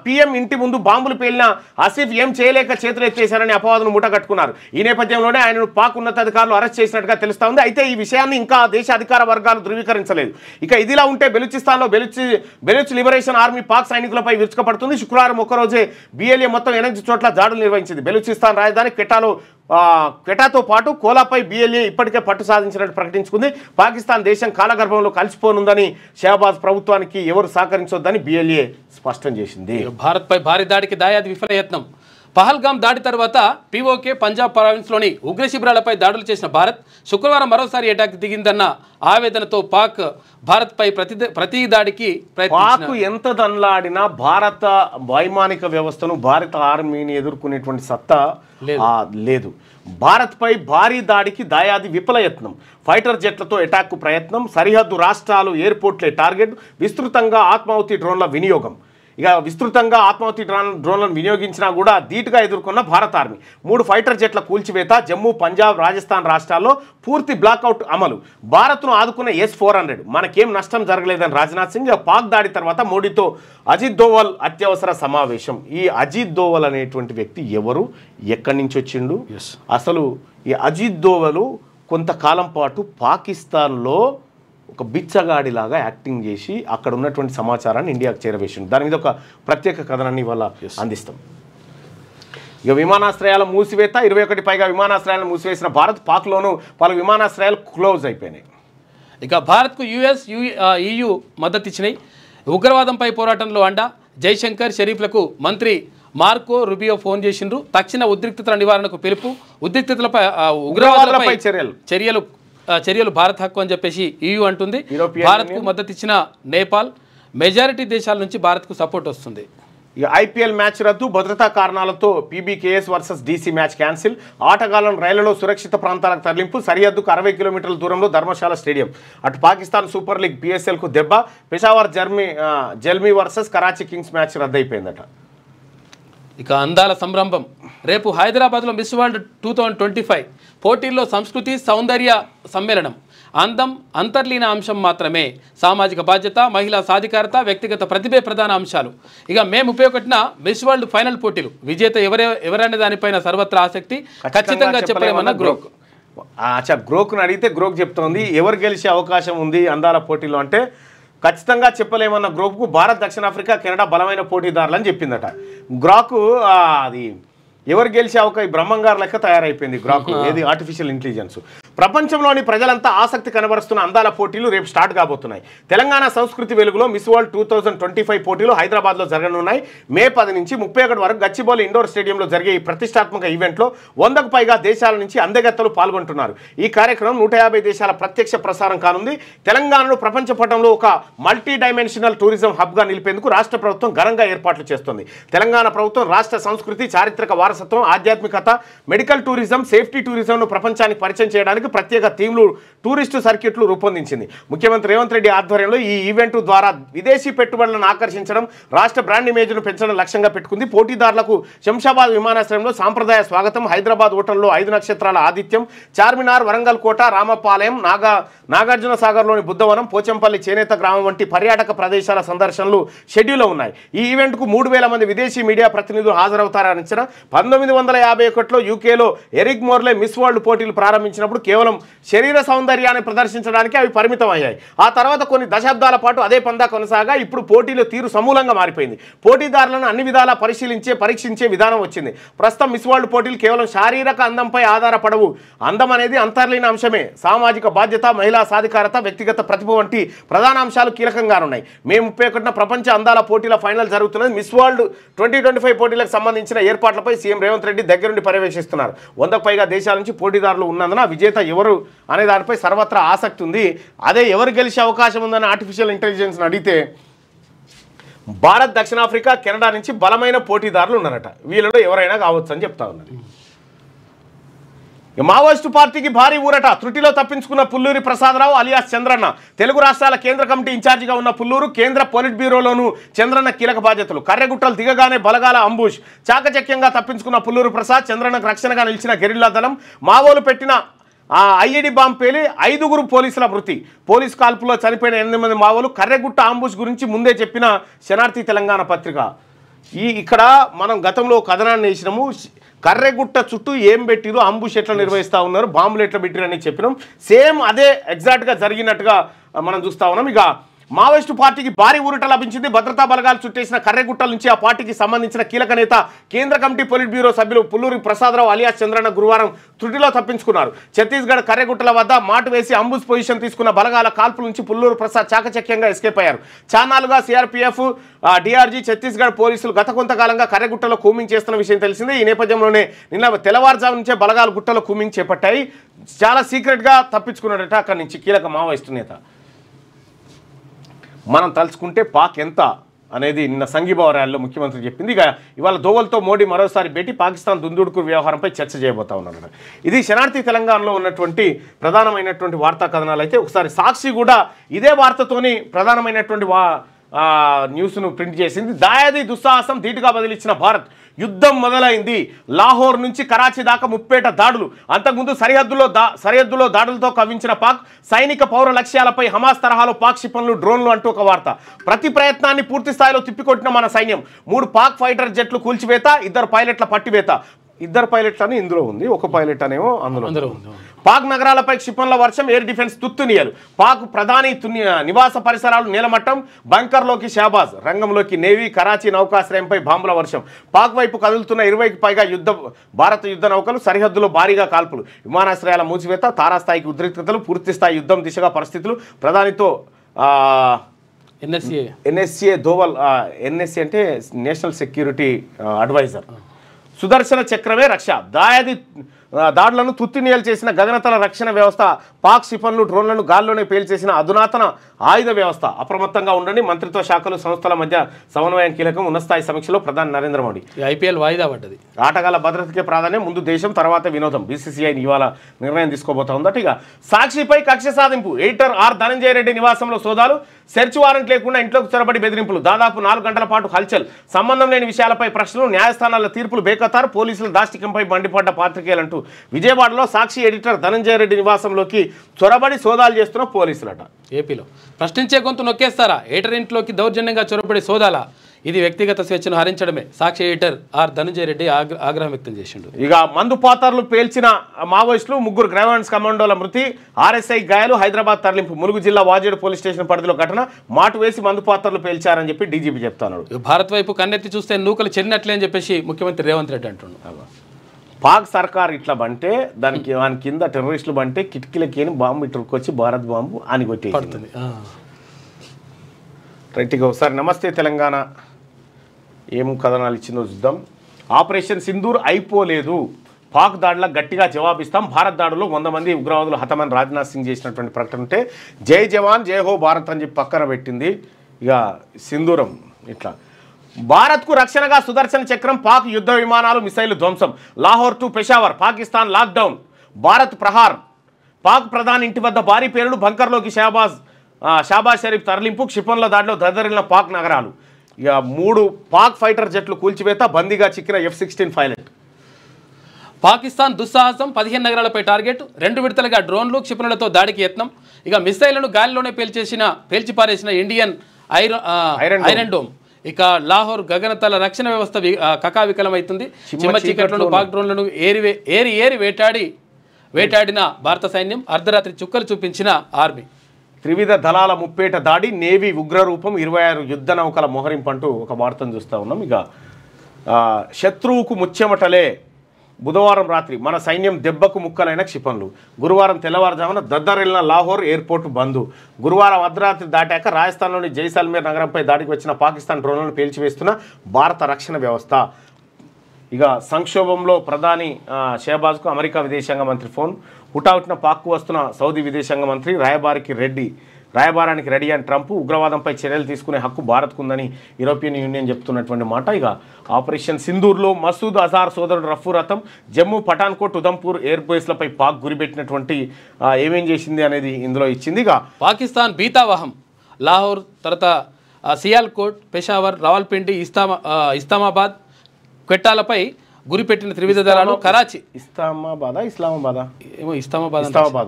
పీఎం ఇంటి ముందు బాంబులు పేలిన ఆసిఫ్ ఏం చేయలేక చేతులు ఎత్తేశారని అపవాదును మూటగట్టుకున్నారు. ఈ నేపథ్యంలోనే ఆయనను పాక్ ఉన్నతాధికారులు అరెస్ట్ చేసినట్టుగా తెలుస్తా ఉంది. అయితే ఈ విషయాన్ని ఇంకా దేశ అధికార వర్గాలు ధృవీకరించలేదు. ఇక ఇదిలా ఉంటే బెలూచిస్తాన్లో బెలూచ్ లిబరేషన్ ఆర్మీ పాక్ సైనికులపై విరుచుకుపడుతుంది. శుక్రవారం ఒక్కరోజే BLA మొత్తం 8 చోట్ల దాడులు నిర్వహించింది. బెలూచిస్తాన్ రాజధాని క్వెటాలో క్వెటాతో పాటు కోలాపై BLA ఇప్పటికే పట్టు సాధించినట్టు ప్రకటించుకుంది. పాకిస్తాన్ దేశం కాలగర్భంలో కలిసిపోనుందని షహబాజ్ ప్రభుత్వానికి ఎవరు సహకరించొద్దని BLA స్పష్టం చేసింది. భారత్పై భారీ దాడికి దాయాది విఫలయత్నం. పహల్గామ్ దాడి తర్వాత POK పంజాబ్ ప్రావిన్స్లోని ఉగ్ర శిబిరాలపై దాడులు చేసిన భారత్ శుక్రవారం మరోసారి అటాక్ దిగిందన్న ఆవేదనతో పాక్ భారత్పై ప్రతి దాడికి పాక్ ఎంత దన్లాడినా భారత వైమానిక వ్యవస్థను భారత ఆర్మీని ఎదుర్కొనేటువంటి సత్తా లేదు. భారత్పై భారీ దాడికి దాయాది విఫలయత్నం. ఫైటర్ జెట్లతో అటాక్కు ప్రయత్నం, సరిహద్దు రాష్ట్రాలు ఎయిర్పోర్ట్లే టార్గెట్, విస్తృతంగా ఆత్మాహుతి డ్రోన్ల వినియోగం. ఇక విస్తృతంగా ఆత్మాహుతి డ్రోన్లను వినియోగించినా కూడా ధీటుగా ఎదుర్కొన్న భారత ఆర్మీ. 3 ఫైటర్ జెట్ల కూల్చివేత, జమ్మూ, పంజాబ్, రాజస్థాన్ రాష్ట్రాల్లో పూర్తి బ్లాక్అవుట్ అమలు. భారత్ను ఆదుకున్న S-400 మనకేం నష్టం జరగలేదని రాజ్నాథ్ సింగ్. పాక్ దాడి తర్వాత మోడీతో అజిత్ దోవల్ అత్యవసర సమావేశం. ఈ అజిత్ దోవల్ అనేటువంటి వ్యక్తి ఎవరు, ఎక్కడి నుంచి వచ్చిండు? అసలు ఈ అజిత్ దోవల్ కొంతకాలం పాటు పాకిస్తాన్లో ఒక బిచ్చగాడిలాగా యాక్టింగ్ చేసి అక్కడ ఉన్నటువంటి సమాచారాన్ని ఇండియాకు చేరవేసింది. దాని మీద ఒక ప్రత్యేక కథనాన్ని ఇవాళ అందిస్తాం. ఇక విమానాశ్రయాల మూసివేత, 21 పైగా విమానాశ్రయాలను మూసివేసిన భారత్, పాక్లోనూ పలు విమానాశ్రయాలు క్లోజ్ అయిపోయినాయి. ఇక భారత్కు US, EU మద్దతు ఇచ్చినాయి. ఉగ్రవాదంపై పోరాటంలో అండ. జైశంకర్, షరీఫ్లకు మంత్రి మార్కో రూబియో ఫోన్ చేసిండ్రు. తక్షణ ఉద్రిక్తతల నివారణకు పిలుపు. ఉద్రిక్తతలపై ఉగ్రవాదులపై చర్యలు భారత్ హక్కు అని చెప్పేసి EU అంటుంది. భారత్కు మద్దతు ఇచ్చిన నేపాల్, మెజారిటీ దేశాల నుంచి భారత్కు సపోర్ట్ వస్తుంది. ఇక IPL మ్యాచ్ రద్దు, భద్రతా కారణాలతో PBKS versus DC match cancel. ఆటగాళ్లను రైళ్లలో సురక్షిత ప్రాంతాలకు తరలింపు. సరిహద్దుకు 60 కిలోమీటర్ల దూరంలో ధర్మశాల స్టేడియం. అటు పాకిస్తాన్ సూపర్ లీగ్ PSLకు దెబ్బ. Peshawar Zalmi versus Karachi Kings match రద్దయిపోయిందట. ఇక అందాల సంరంభం. రేపు హైదరాబాద్లో మిస్ వరల్డ్ 2025 పోటీల్లో సంస్కృతి సౌందర్య సమ్మేళనం. అందం అంతర్లీన అంశం మాత్రమే. సామాజిక బాధ్యత, మహిళా సాధికారత, వ్యక్తిగత ప్రతిభే ప్రధాన అంశాలు. ఇక మే 31న మిస్ వరల్డ్ ఫైనల్ పోటీలు. విజేత ఎవరనే దానిపైన సర్వత్రా ఆసక్తి. ఖచ్చితంగా చెప్పలేమన్న గ్రోక్. గ్రోక్ను అడిగితే గ్రోక్ చెప్తోంది ఎవరు గెలిచే అవకాశం ఉంది అందాల పోటీలో అంటే ఖచ్చితంగా చెప్పలేమన్న గ్రోక్కు భారత్, దక్షిణాఫ్రికా, కెనడా బలమైన పోటీదారులు అని చెప్పిందట. గ్రాకు అది ఎవరు గెలిచే అవకాశం బ్రహ్మంగారు లెక్క తయారైపోయింది గ్రాకు. ఏది ఆర్టిఫిషియల్ ఇంటెలిజెన్స్. ప్రపంచంలోని ప్రజలంతా ఆసక్తి కనబరుస్తున్న అందాల పోటీలు రేపు స్టార్ట్ కాబోతున్నాయి. తెలంగాణ సంస్కృతి వెలుగులో మిస్ వరల్డ్ 2025 పోటీలు హైదరాబాద్లో జరగనున్నాయి. మే 10 నుంచి 31 వరకు గచ్చిబౌలి ఇండోర్ స్టేడియంలో జరిగే ఈ ప్రతిష్టాత్మక ఈవెంట్లో 100కు పైగా దేశాల నుంచి అందగత్తలు పాల్గొంటున్నారు. ఈ కార్యక్రమం 150 దేశాల ప్రత్యక్ష ప్రసారం కానుంది. తెలంగాణను ప్రపంచ పటంలో ఒక మల్టీ డైమెన్షనల్ టూరిజం హబ్గా నిలిపేందుకు రాష్ట్ర ప్రభుత్వం ఘనంగా ఏర్పాట్లు చేస్తుంది. తెలంగాణ ప్రభుత్వం రాష్ట్ర సంస్కృతి, చారిత్రక వారసత్వం, ఆధ్యాత్మికత, మెడికల్ టూరిజం, సేఫ్టీ టూరిజంను ప్రపంచానికి పరిచయం చేయడానికి ప్రత్యేక థీమ్లు, టూరిస్టు సర్క్యూట్లు రూపొందించింది. ముఖ్యమంత్రి రేవంత్ రెడ్డి ఆధ్వర్యంలో ఈ ఈవెంట్ ద్వారా విదేశీ పెట్టుబడులను ఆకర్షించడం, రాష్ట్ర బ్రాండ్ ఇమేజ్ను పెంచడం లక్ష్యంగా పెట్టుకుంది. పోటీదారులకు శంషాబాద్ విమానాశ్రయంలో సాంప్రదాయ స్వాగతం, హైదరాబాద్ హోటల్లో 5 నక్షత్రాల ఆతిథ్యం, చార్మినార్, వరంగల్ కోట, రామపాలెం, నాగార్జున సాగర్లోని బుద్ధవనం, పోచంపల్లి చేనేత గ్రామం వంటి పర్యాటక ప్రదేశాల సందర్శనలు షెడ్యూల్లో ఉన్నాయి. ఈ ఈవెంట్కు 3000 మంది విదేశీ మీడియా ప్రతినిధులు హాజరవుతారని అంచనా. 1951లో యూకేలో ఎరిక్ మోర్లే మిస్ వరల్డ్ పోటీలు ప్రారంభించినప్పుడు కేవలం శరీర సౌందర్యాన్ని ప్రదర్శించడానికి అవి పరిమితం అయ్యాయి. ఆ తర్వాత కొన్ని దశాబ్దాల పాటు అదే పందా కొనసాగా ఇప్పుడు పోటీల తీరు సమూలంగా మారిపోయింది. పోటీదారులను అన్ని విధాలా పరీక్షించే విధానం వచ్చింది. ప్రస్తుతం మిస్ వరల్డ్ పోటీలు కేవలం శారీరక అందంపై ఆధారపడవు. అందం అనేది అంతర్లీన అంశమే. సామాజిక బాధ్యత, మహిళా సాధికారత, వ్యక్తిగత ప్రతిభ వంటి ప్రధాన అంశాలు కీలకంగా ఉన్నాయి. మే 31న ప్రపంచ అందాల పోటీల ఫైనల్ జరుగుతున్నది. మిస్ వరల్డ్ 2025 పోటీలకు సంబంధించిన ఏర్పాట్లపై సీఎం రేవంత్ రెడ్డి దగ్గరుండి పర్యవేక్షిస్తున్నారు. 100కు పైగా దేశాల నుంచి పోటీదారులు ఉన్నందున విజేత ఎవరు అనే దానిపై సర్వత్రా ఆసక్తి ఉంది. అదే ఎవరు గెలిచే అవకాశం ఉందని ఆర్టిఫిషియల్ ఇంటెలిజెన్స్ అడిగితే భారత్, దక్షిణాఫ్రికా, కెనడా నుంచి బలమైన పోటీదారులు ఉన్నారట. వీళ్ళలో ఎవరైనా కావచ్చు అని చెప్తా ఉన్నారు. మావోయిస్టు పార్టీకి భారీ ఊరట. త్రుటిలో తప్పించుకున్న పుల్లూరి ప్రసాదరావు అలియాస్ చంద్రన్న. తెలుగు రాష్ట్రాల కేంద్ర కమిటీ ఇన్ఛార్జిగా ఉన్న పుల్లూరు కేంద్ర పొలిట్ బ్యూరోలోనూ చంద్రన్న కీలక బాధ్యతలు. కర్రెగుట్టలు దిగగానే బలగాల అంబుష్. చాకచక్యంగా తప్పించుకున్న పుల్లూరు ప్రసాద్, చంద్రన్నకు రక్షణగా నిలిచిన గెరిల్లా దళం. మావోలు పెట్టిన IED బాంబు పేలి 5గురు పోలీసుల మృతి. పోలీసు కాల్పులో చనిపోయిన 8 మంది మావోలు. కర్రెగుట్ట అంబుష్ గురించి ముందే చెప్పిన శనార్థి తెలంగాణ పత్రిక. ఇక్కడ మనం గతంలో కథనాన్ని వేసినాము. కర్రెగుట్ట చుట్టూ ఏం పెట్టిరు, అంబుష్ ఎట్లా నిర్వహిస్తూ ఉన్నారు, బాంబులు ఎట్లా పెట్టిరు అని చెప్పినాం. సేమ్ అదే ఎగ్జాక్ట్గా జరిగినట్టుగా మనం చూస్తూ ఉన్నాం. ఇక మావోయిస్టు పార్టీకి భారీ ఊరట లభించింది. భద్రతా బలగాలు చుట్టేసిన కర్రెగుట్టల నుంచి ఆ పార్టీకి సంబంధించిన కీలక నేత కేంద్ర కమిటీ పొలిట్ బ్యూరో సభ్యులు పుల్లూరి ప్రసాదరావు అలియాస్ చంద్రన్న గురువారం త్రుటిలో తప్పించుకున్నారు. ఛత్తీస్గఢ్ కర్రెగుట్టల వద్ద మాటు వేసి అంబుస్ పొజిషన్ తీసుకున్న బలగాల కాల్పుల నుంచి పుల్లూరు ప్రసాద్ చాకచక్యంగా ఎస్కేప్ అయ్యారు. చాన్నాలుగా సిఆర్పీఎఫ్, డిఆర్జీ, ఛత్తీస్గఢ్ పోలీసులు గత కొంతకాలంగా కర్రెగుట్టలో కూమింగ్ చేస్తున్న విషయం తెలిసిందే. ఈ నేపథ్యంలోనే నిన్న తెల్లవారుజాము నుంచే బలగాలు గుట్టలో కూమింగ్ చేపట్టాయి. చాలా సీక్రెట్గా తప్పించుకున్నాడట అక్కడి నుంచి కీలక మావోయిస్టు నేత. మనం తలుచుకుంటే పాక్ ఎంత అనేది నిన్న సంఘీభావ ర్యాలీలో ముఖ్యమంత్రి చెప్పింది. ఇక ఇవాళ దోవల్తో మోడీ మరోసారి భేటీ పాకిస్తాన్ దుందుడుకు వ్యవహారంపై చర్చ చేయబోతా ఉన్నారు. ఇది శనార్థి తెలంగాణలో ఉన్నటువంటి ప్రధానమైనటువంటి వార్తా కథనాలు. అయితే ఒకసారి సాక్షి కూడా ఇదే వార్తతోని ప్రధానమైనటువంటి న్యూస్ను ప్రింట్ చేసింది. దాయాది దుస్సాహసం ధీటుగా బదిలిచ్చిన భారత్, యుద్ధం మొదలైంది. లాహోర్ నుంచి కరాచీ దాకా ముప్పేట దాడులు. అంతకుముందు సరిహద్దులో దాడులతో కవ్వించిన పాక్, సైనిక పౌర లక్ష్యాలపై హమాస్ తరహాలో పాక్ క్షిపణులు, డ్రోన్లు అంటూ ఒక వార్త. ప్రతి ప్రయత్నాన్ని పూర్తి స్థాయిలో తిప్పికొట్టిన మన సైన్యం. 3 పాక్ ఫైటర్ జెట్లు కూల్చివేత, 2 పైలట్ల పట్టివేత. 2 పైలట్లు అని ఇందులో ఉంది, 1 పైలట్ అనేమో అందులో ఉంది. పాక్ నగరాలపై క్షిపణుల వర్షం, ఎయిర్ డిఫెన్స్ తుత్తునియలు. పాక్ ప్రధాని నివాస పరిసరాలు నేలమట్టం, బంకర్లోకి షాబాజ్, రంగంలోకి నేవీ, కరాచీ నౌకాశ్రయంపై బాంబుల వర్షం. పాక్ వైపు కదులుతున్న 20కి పైగా భారత యుద్ధ నౌకలు, సరిహద్దులో భారీగా కాల్పులు, విమానాశ్రయాల మూసివేత, తారాస్థాయికి ఉద్రిక్తతలు, పూర్తిస్థాయి యుద్ధం దిశగా పరిస్థితులు. ప్రధానితో ఎన్ఎస్ఏ దోవల్, ఎన్ఎస్ఏ అంటే నేషనల్ సెక్యూరిటీ అడ్వైజర్, సుదర్శన చక్రమే రక్ష. దాడులను తుత్తినియలు చేసిన గగనతల రక్షణ వ్యవస్థ, పాక్ క్షిపణులు, డ్రోన్లను గాల్లోనే పేల్చేసిన అధునాతన ఆయుధ వ్యవస్థ. అప్రమత్తంగా ఉండండి. మంత్రిత్వ శాఖలు, సంస్థల మధ్య సమన్వయం కీలకం. ఉన్నతస్థాయి సమీక్షలో ప్రధాని నరేంద్ర మోడీ. ఐపీఎల్ వాయిదా పడ్డది. ఆటగాళ్ల భద్రతకే ప్రాధాన్యం, ముందు దేశం తర్వాత వినోదం. బీసీసీఐ ఇవాళ నిర్ణయం తీసుకోబోతా ఉందట. ఇక సాక్షిపై కక్ష సాధింపు, ఎడిటర్ ఆర్ ధనంజయ రెడ్డి నివాసంలో సోదాలు, సెర్చ్ వారెంట్ లేకుండా ఇంట్లోకి చొరబడి బెదిరింపులు, దాదాపు 4 గంటల పాటు హల్చల్, సంబంధం లేని విషయాలపై ప్రశ్నలు, న్యాయస్థానాల తీర్పులు బేఖతారు, పోలీసుల దాష్టికంపై మండిపడ్డ పాత్రికేయులంటూ విజయవాడలో సాక్షి ఎడిటర్ ధనంజయ రెడ్డి నివాసంలోకి చొరబడి సోదాలు చేస్తున్న పోలీసులట. ఏపీలో ప్రశ్నించే గొంతు నొక్కేస్తారా? ఎడిటర్ ఇంట్లోకి దౌర్జన్యంగా చొరబడి సోదాలా? ఇది వ్యక్తిగత స్వేచ్ఛను హరించడమే. సాక్షి ఎడిటర్ ఆర్ ధనంజయ రెడ్డి ఆగ్రహం వ్యక్తం చేసిండు. ఇక మందు పాతర్లు పేల్చిన మావోయిస్టులు, 3 గ్రావెన్స్ కమాండోల మృతి, ఆర్ఎస్ఐ గాయాలు, హైదరాబాద్ తరలింపు. ములుగు జిల్లా వాజేడు పోలీస్ స్టేషన్ పరిధిలో ఘటన. మాటు వేసి మందు పాతర్లు పేల్చారని చెప్పి డీజీపీ చెప్తున్నాడు. భారత్ వైపు కన్నెత్తి చూస్తే నూకలు చెరినట్లే అని చెప్పేసి ముఖ్యమంత్రి రేవంత్ రెడ్డి అంటున్నాడు. పాక్ సర్కార్ ఇట్లా బంటే దాని కింద టెర్రరిస్టులు బంటే కిటికీలకి బాంబు ఇటుకొచ్చి భారత్ బాంబు అని కొట్టి పడుతుంది. రైట్గా ఒకసారి నమస్తే తెలంగాణ ఏం కథనాలు ఇచ్చిందో చూద్దాం. ఆపరేషన్ సింధూర్ అయిపోలేదు, పాక్ దాడులకు గట్టిగా జవాబిస్తాం. భారత్ దాడులో 100 మంది ఉగ్రవాదులు హతమని రాజ్నాథ్ సింగ్ చేసినటువంటి ప్రకటన ఉంటే, జై జవాన్ జై హో భారత్ అని చెప్పి పక్కన పెట్టింది. ఇక సింధూరం ఇట్లా. భారత్కు రక్షణగా సుదర్శన చక్రం, పాక్ యుద్ధ విమానాలు, మిసైలు ధ్వంసం. Lahore to Peshawar, Pakistan lockdown. భారత్ ప్రహార్, పాక్ ప్రధాని ఇంటి వద్ద భారీ పేలుడు, బంకర్లోకి షాబాజ్ షరీఫ్ తరలింపు, క్షిపణుల దాడిలో దద్దరిల్లిన పాక్ నగరాలు. ఇక 3 పాక్ ఫైటర్ జెట్లు కూల్చివేత, బందీగా చిక్కిన F-16 పైలట్. పాకిస్తాన్ దుస్సాహసం, 15 నగరాలపై టార్గెట్, 2 విడతలుగా డ్రోన్లు, క్షిపణులతో దాడికి యత్నం. ఇక మిసైళ్లను గాలిలోనే పేల్చిపారేసిన ఇండియన్ ఐరన్ డోమ్. ఇక లాహోర్ గగనతల రక్షణ వ్యవస్థ కకావికలమవుతుంది. చిమ్మ చీకట్లను పాక్ డ్రోన్లను ఏరి వేటాడిన భారత సైన్యం, అర్ధరాత్రి చుక్కలు చూపించిన ఆర్మీ. త్రివిధ దళాల ముప్పేట దాడి, నేవీ ఉగ్రరూపం, 26 యుద్ధ నౌకల మోహరింపంటూ ఒక వార్తను చూస్తూ ఉన్నాం. ఇక శత్రువుకు ముచ్చెమటలే, బుధవారం రాత్రి మన సైన్యం దెబ్బకు ముక్కలైన క్షిపణులు. గురువారం తెల్లవారుజామున దద్దరిల్లిన లాహోర్ ఎయిర్పోర్టు బంద్. గురువారం అర్ధరాత్రి దాటాక రాజస్థాన్లోని జైసల్మేర్ నగరంపై దాడికి వచ్చిన పాకిస్తాన్ డ్రోన్లను పేల్చివేస్తున్న భారత రక్షణ వ్యవస్థ. ఇక సంక్షోభంలో ప్రధాని షహబాజ్కు అమెరికా విదేశాంగ మంత్రి ఫోన్. హుటాహుటిన పాక్కు వస్తున్న సౌదీ విదేశాంగ మంత్రి, రాయబారానికి రెడీ అని ట్రంప్. ఉగ్రవాదంపై చర్యలు తీసుకునే హక్కు భారత్కు ఉందని యూరోపియన్ యూనియన్ చెప్తున్నటువంటి మాట. ఇక ఆపరేషన్ సింధూర్లో మసూద్ అజార్ సోదరుడు రఫూ రథం, జమ్మూ, పఠాన్కోట్, ఉదంపూర్ ఎయిర్ బేస్లపై పాక్ గురిపెట్టినటువంటి ఏమేం చేసింది అనేది ఇందులో ఇచ్చింది. ఇక పాకిస్తాన్ బీతావహం, లాహోర్, తర్వాత సియాల్కోట్, పెషావర్, రావల్పిండి, ఇస్లామాబాద్, క్వెట్టాలపై గురిపెట్టిన త్రివిధ దళాలు. కరాచీ, ఇస్లామాబాద్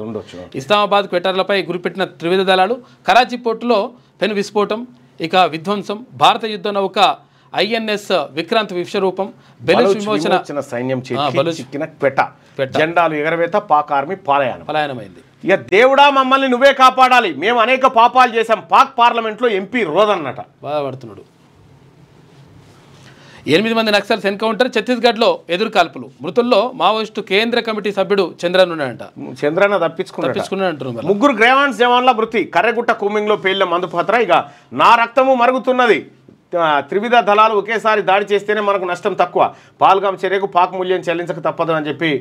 ఉండొచ్చు. ఇస్లామాబాద్, క్వెట్టాలపై గురిపెట్టిన త్రివిధ దళాలు. కరాచీ పోర్టులో పెను విస్ఫోటం, ఇక విధ్వంసం. భారత యుద్ధ నౌక ఐఎన్ఎస్ విక్రాంత్ విశ్వరూపం, బెలూచ్ విమోచన సైన్యం చిక్కిన పెట్ట, జెండాలు ఎగరవేత, పాక్ ఆర్మీ పలాయనమైంది. ఇక దేవుడా మమ్మల్ని నువ్వే కాపాడాలి, మేము అనేక పాపాలు చేశాం, పాక్ పార్లమెంట్లో ఎంపీ రోదన్నట బాధపడుతున్నాడు. 8 మంది నక్సల్స్ ఎన్కౌంటర్, ఛత్తీస్గఢ్లో ఎదురుకాల్పులు, మృతుల్లో మావోయిస్టు కేంద్ర కమిటీ సభ్యుడు చంద్రన్ ఉన్నాడంట. చంద్రన్న తప్పించుకున్నాడు. 3 గ్రేవాన్స్ జవాన్ల మృతి, కర్రెగుట్ట కూమింగ్లో పేలిన మందుపాత్ర. ఇక నా రక్తము మరుగుతున్నది, త్రివిధ దళాలు ఒకేసారి దాడి చేస్తేనే మనకు నష్టం తక్కువ, పాల్గాం చర్యకు పాక్ మూల్యం చెల్లించక తప్పదు అని చెప్పి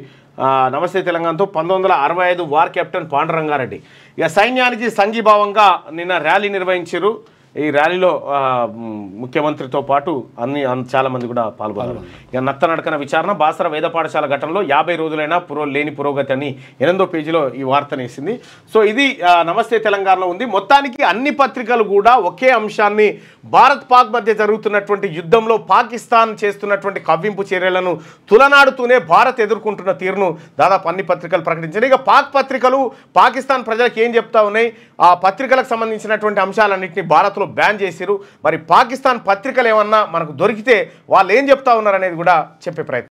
నమస్తే తెలంగాణతో 1965 వార్ కెప్టెన్ పాండురంగారెడ్డి. ఇక సైన్యానికి సంఘీభావంగా నిన్న ర్యాలీ నిర్వహించారు. ఈ ర్యాలీలో ముఖ్యమంత్రితో పాటు చాలా మంది కూడా పాల్గొన్నారు. ఇక నత్తనడకన విచారణ, బాసర వేద పాఠశాల ఘటనలో 50 రోజులైనా లేని పురోగతి అని 8వ పేజీలో ఈ వార్తనేసింది. సో ఇది నమస్తే తెలంగాణలో ఉంది. మొత్తానికి అన్ని పత్రికలు కూడా ఒకే అంశాన్ని, భారత్ పాక్ మధ్య జరుగుతున్నటువంటి యుద్ధంలో పాకిస్తాన్ చేస్తున్నటువంటి కవ్వింపు చర్యలను తులనాడుతూనే భారత్ ఎదుర్కొంటున్న తీరును దాదాపు అన్ని పత్రికలు ప్రకటించారు. ఇక పాక్ పత్రికలు పాకిస్తాన్ ప్రజలకు ఏం చెప్తా ఉన్నాయి, ఆ పత్రికలకు సంబంధించినటువంటి అంశాలన్నింటినీ భారత్లో బ్యాన్ చేశారు. మరి పాకిస్తాన్ పత్రికలు ఏమన్నా మనకు దొరికితే వాళ్ళు ఏం చెప్తా ఉన్నారు అనేది కూడా చెప్పే ప్రయత్నం.